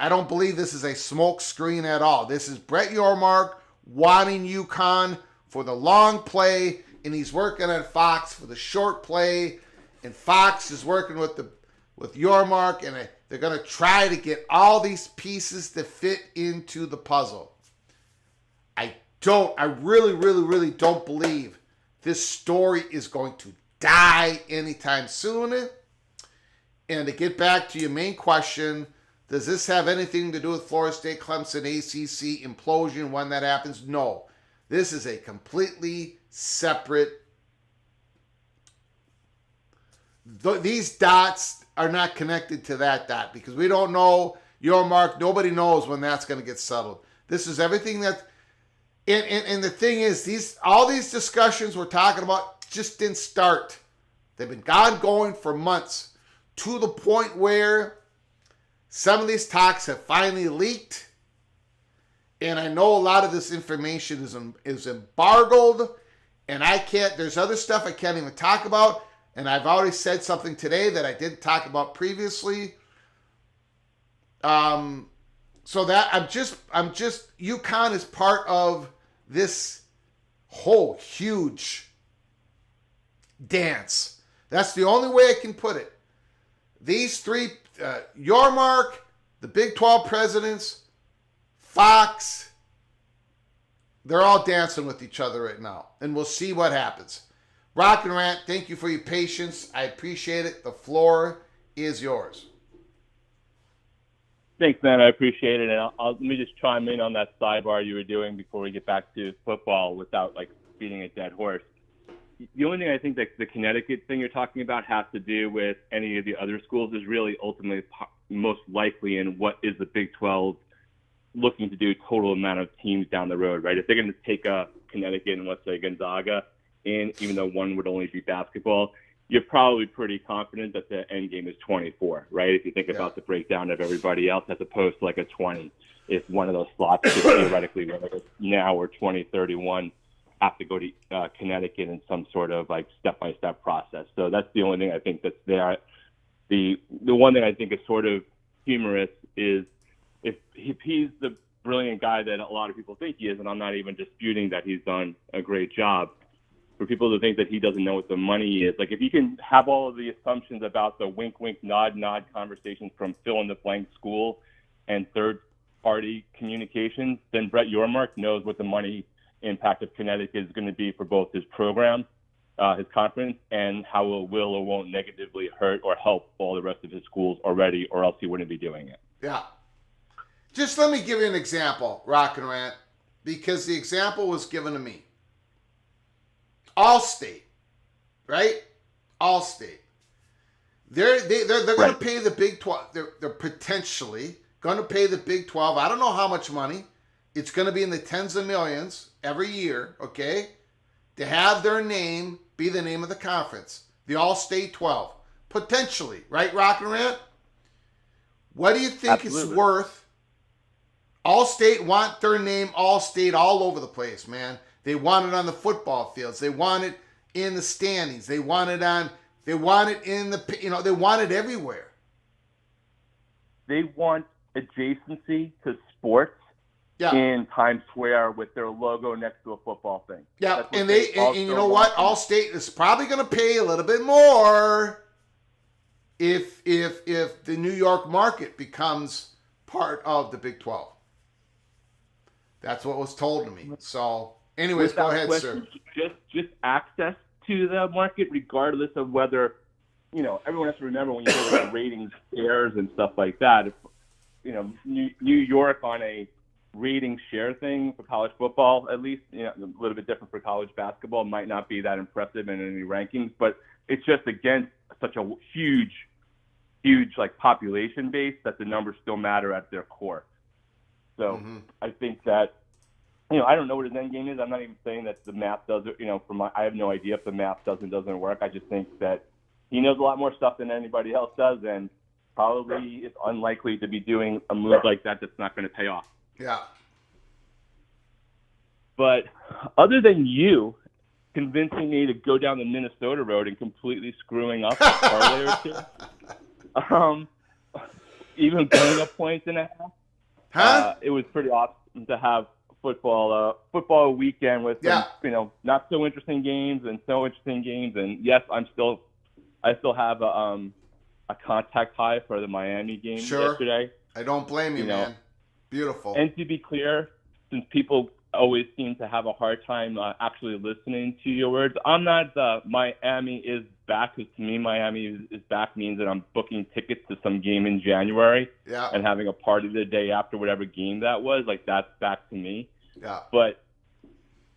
don't believe this is a smoke screen at all. This is Brett Yormark wanting UConn for the long play, and he's working on Fox for the short play, and Fox is working with Yormark, and they're going to try to get all these pieces to fit into the puzzle. I really, really, really don't believe this story is going to die anytime soon. And to get back to your main question, does this have anything to do with Florida State, Clemson, ACC implosion when that happens? No. This is a completely separate. These dots are not connected to that dot because we don't know Yormark. Nobody knows when that's going to get settled. This is everything that. And the thing is, all these discussions we're talking about just didn't start. They've been going for months, to the point where some of these talks have finally leaked. And I know a lot of this information is embargoed, and there's other stuff I can't even talk about. And I've already said something today that I didn't talk about previously. So that I'm just UConn is part of this whole huge dance. That's the only way I can put it. These three your mark, the Big 12 presidents, Fox, they're all dancing with each other right now. And we'll see what happens. Rock and Rant, thank you for your patience. I appreciate it. The floor is yours. Thanks, man. I appreciate it. And let me just chime in on that sidebar you were doing before we get back to football without beating a dead horse. The only thing I think that the Connecticut thing you're talking about has to do with any of the other schools is really ultimately most likely in what is the Big 12 looking to do total amount of teams down the road, right? If they're going to take a Connecticut and let's say Gonzaga in, even though one would only be basketball, you're probably pretty confident that the end game is 24, right? If you think about the breakdown of everybody else as opposed to a 20, if one of those slots could theoretically, whether it's now or 2031, have to go to Connecticut in some sort of step-by-step process. So that's the only thing I think that's there. The one thing I think is sort of humorous is if he's the brilliant guy that a lot of people think he is, and I'm not even disputing that he's done a great job, for people to think that he doesn't know what the money is. If you can have all of the assumptions about the wink, wink, nod, nod conversations from fill-in-the-blank school and third-party communications, then Brett Yormark knows what the money impact of Connecticut is going to be for both his program, his conference, and how it will or won't negatively hurt or help all the rest of his schools already, or else he wouldn't be doing it. Yeah. Just let me give you an example, Rock and Rant, because the example was given to me. All-State, right? All-State. They're going to pay the Big 12. They're potentially going to pay the Big 12. I don't know how much money. It's going to be in the tens of millions every year, okay, to have their name be the name of the conference, the All-State 12. Potentially, right, Rock and Rant? What do you think it's worth? All-State want their name All-State all over the place, man. They want it on the football fields. They want it in the standings. They want it they want it everywhere. They want adjacency to sports in Times Square with their logo next to a football thing. Yeah, and you know what? All-State is probably going to pay a little bit more if the New York market becomes part of the Big 12. That's what was told to me. So, anyways, go ahead, sir. Just access to the market, regardless of whether, everyone has to remember when you hear about ratings, shares, and stuff like that. If, New York on a rating share thing for college football, at least, a little bit different for college basketball, might not be that impressive in any rankings, but it's just against such a huge population base that the numbers still matter at their core. So I think that, I don't know what his end game is. I'm not even saying that the math doesn't, I have no idea if the math doesn't work. I just think that he knows a lot more stuff than anybody else does, and probably is unlikely to be doing a move like that that's not going to pay off. Yeah. But other than you convincing me to go down the Minnesota road and completely screwing up a parlay or two, even going up points and a half, it was pretty awesome to have football weekend with some, not so interesting games and so interesting games. And yes, I still have a contact high for the Miami game yesterday. I don't blame you, man. Beautiful. And to be clear, since people always seem to have a hard time actually listening to your words, I'm not Miami is back, because to me, Miami is back means that I'm booking tickets to some game in January and having a party the day after whatever game that was. That's back to me. Yeah. But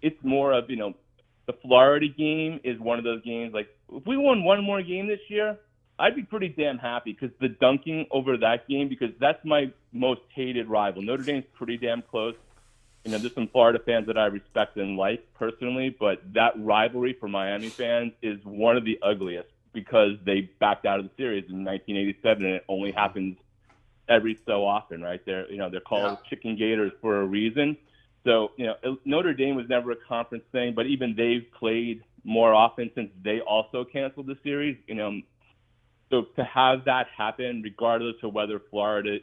it's more of, the Florida game is one of those games, if we won one more game this year, I'd be pretty damn happy, because the dunking over that game, because that's my most hated rival. Notre Dame's pretty damn close. There's some Florida fans that I respect and like personally, but that rivalry for Miami fans is one of the ugliest, because they backed out of the series in 1987, and it only happens every so often, right? They're called Chicken Gators for a reason. So, Notre Dame was never a conference thing, but even they've played more often since they also canceled the series, So to have that happen, regardless of whether Florida,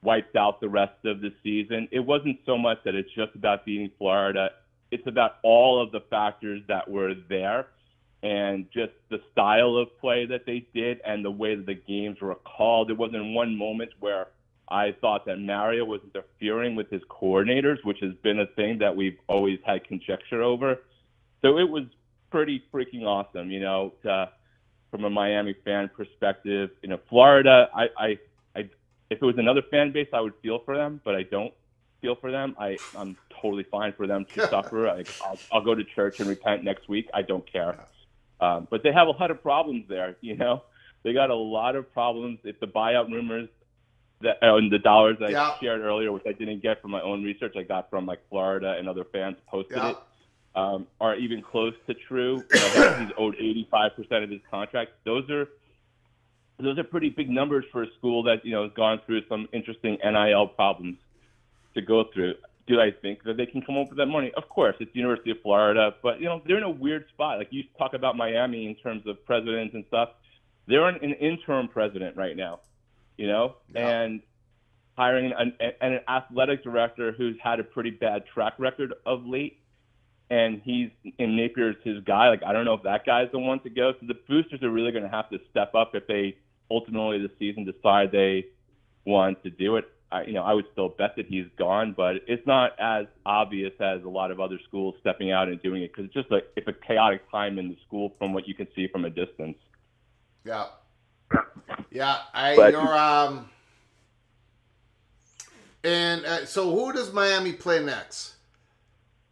wiped out the rest of the season, it wasn't so much that it's just about beating Florida. It's about all of the factors that were there. and just the style of play that they did and the way that the games were called. There wasn't one moment where I thought that Mario was interfering with his coordinators, which has been a thing that we've always had conjecture over. So it was pretty freaking awesome, from a Miami fan perspective. Florida, I if it was another fan base, I would feel for them, but I don't feel for them. I'm totally fine for them to suffer. I'll go to church and repent next week. I don't care. But they have a lot of problems there, They got a lot of problems. If the buyout rumors and the dollars that I shared earlier, which I didn't get from my own research, I got from Florida and other fans posted it, are even close to true. He's owed 85% of his contract. Those are pretty big numbers for a school that has gone through some interesting NIL problems to go through. Do I think that they can come up with that money? Of course, it's the University of Florida, but they're in a weird spot. Like you talk about Miami in terms of presidents and stuff, they're an interim president right now, and hiring an athletic director who's had a pretty bad track record of late, and he's in Napier's his guy. I don't know if that guy's the one to go. So the boosters are really going to have to step up if they ultimately this season decide they want to do it. I would still bet that he's gone, but it's not as obvious as a lot of other schools stepping out and doing it because it's a chaotic time in the school from what you can see from a distance. Yeah. So who does Miami play next?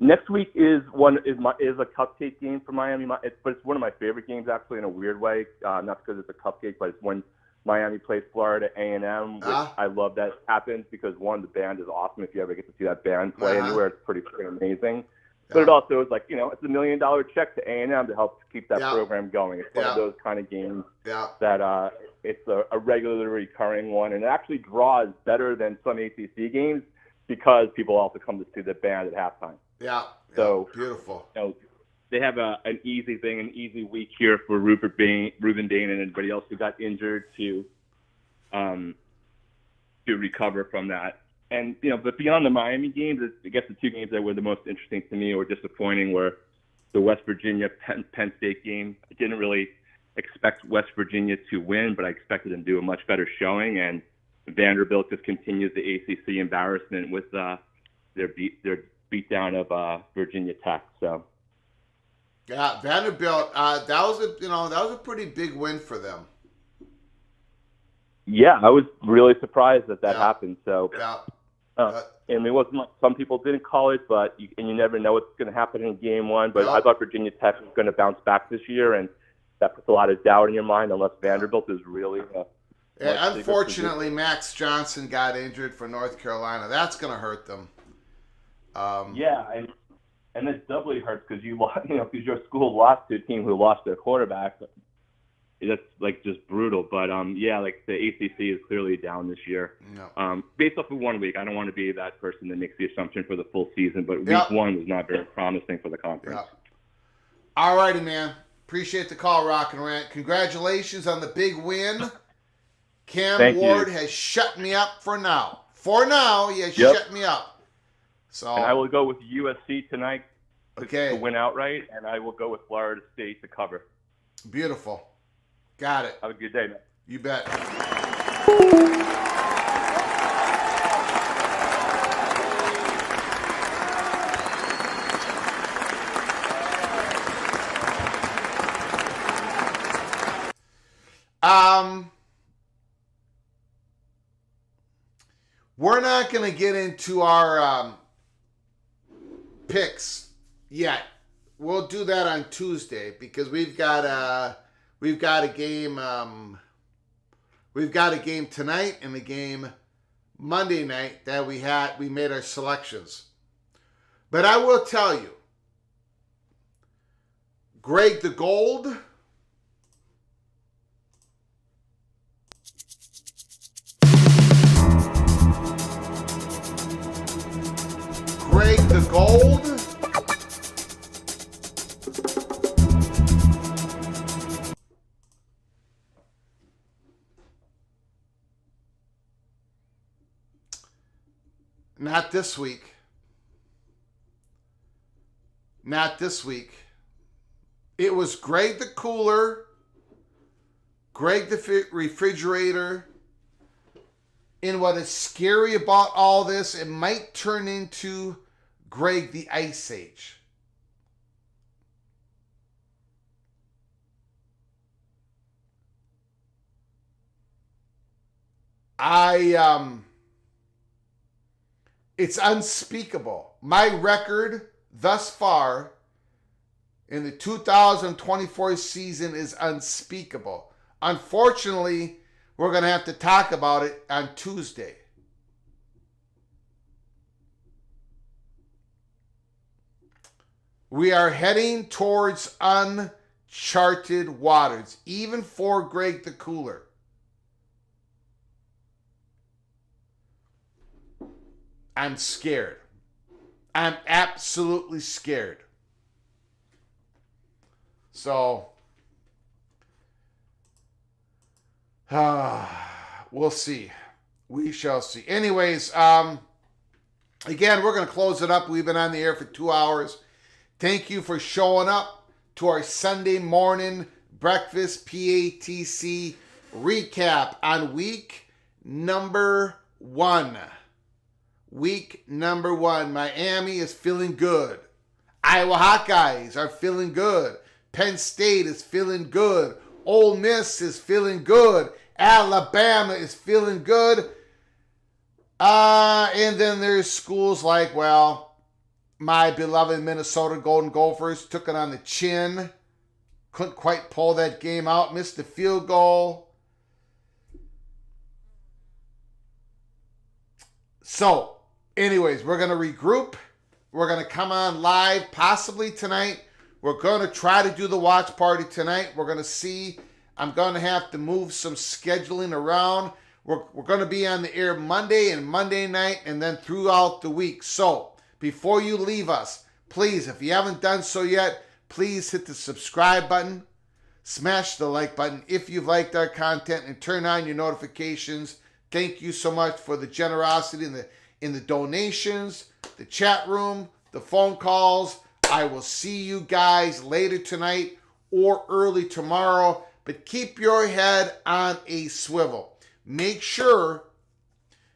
Next week is a cupcake game for Miami, but it's one of my favorite games actually in a weird way. Not because it's a cupcake, but it's when Miami plays Florida A&M, which I love that happens because one, the band is awesome. If you ever get to see that band play anywhere, it's pretty amazing. But it also is it's $1 million check to A&M to help keep that program going. It's one of those kind of games that it's a regularly recurring one, and it actually draws better than some ACC games because people also come to see the band at halftime. So beautiful. They have an easy week here for Reuben Dane and everybody else who got injured to recover from that. And but beyond the Miami games, I guess the two games that were the most interesting to me or disappointing were the West Virginia Penn State game. I didn't really expect West Virginia to win, but I expected them to do a much better showing. And Vanderbilt just continues the ACC embarrassment with their beatdown of Virginia Tech. So. Yeah, Vanderbilt. That was a pretty big win for them. Yeah, I was really surprised that happened. So, and it wasn't like some people didn't call it, but you never know what's going to happen in game one. But I thought Virginia Tech was going to bounce back this year, and that puts a lot of doubt in your mind unless Vanderbilt is really. Unfortunately, Max Johnson got injured for North Carolina. That's going to hurt them. And it doubly hurts because because your school lost to a team who lost their quarterback. That's just brutal. But the ACC is clearly down this year. Based off of 1 week, I don't want to be that person that makes the assumption for the full season, but week one was not very promising for the conference. All righty, man. Appreciate the call, Rock and Rant. Congratulations on the big win. Cam Ward has shut me up for now. For now, he has shut me up. So, and I will go with USC tonight to win outright, and I will go with Florida State to cover. Beautiful. Got it. Have a good day, man. You bet. We're not going to get into our picks yet. We'll do that on Tuesday because we've got a game tonight and a game Monday night that we made our selections. But I will tell you, Greg the Gold not this week. It was Greg the cooler, Greg the refrigerator. And what is scary about all this, it might turn into Greg the Ice Age. It's unspeakable. My record thus far in the 2024 season is unspeakable. Unfortunately, we're going to have to talk about it on Tuesday. We are heading towards uncharted waters, even for Greg the Cooler. I'm scared. I'm absolutely scared. So, we'll see. We shall see. Anyways, again, we're going to close it up. We've been on the air for 2 hours. Thank you for showing up to our Sunday morning breakfast PATC recap on week number 1. Week number 1. Miami is feeling good. Iowa Hawkeyes are feeling good. Penn State is feeling good. Ole Miss is feeling good. Alabama is feeling good. And then there's schools like, well, my beloved Minnesota Golden Gophers took it on the chin. Couldn't quite pull that game out. Missed the field goal. So, anyways, we're going to regroup. We're going to come on live possibly tonight. We're going to try to do the watch party tonight. We're going to see. I'm going to have to move some scheduling around. We're going to be on the air Monday and Monday night and then throughout the week. So before you leave us, please, if you haven't done so yet, please hit the subscribe button. Smash the like button if you've liked our content and turn on your notifications. Thank you so much for the generosity in the donations, the chat room, the phone calls. I will see you guys later tonight or early tomorrow, but keep your head on a swivel. Make sure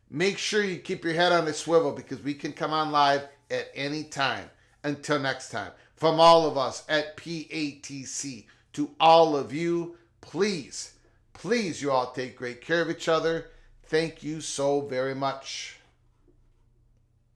you keep your head on a swivel because we can come on live at any time. Until next time, from all of us at PATC to all of you, please you all take great care of each other. Thank you so very much.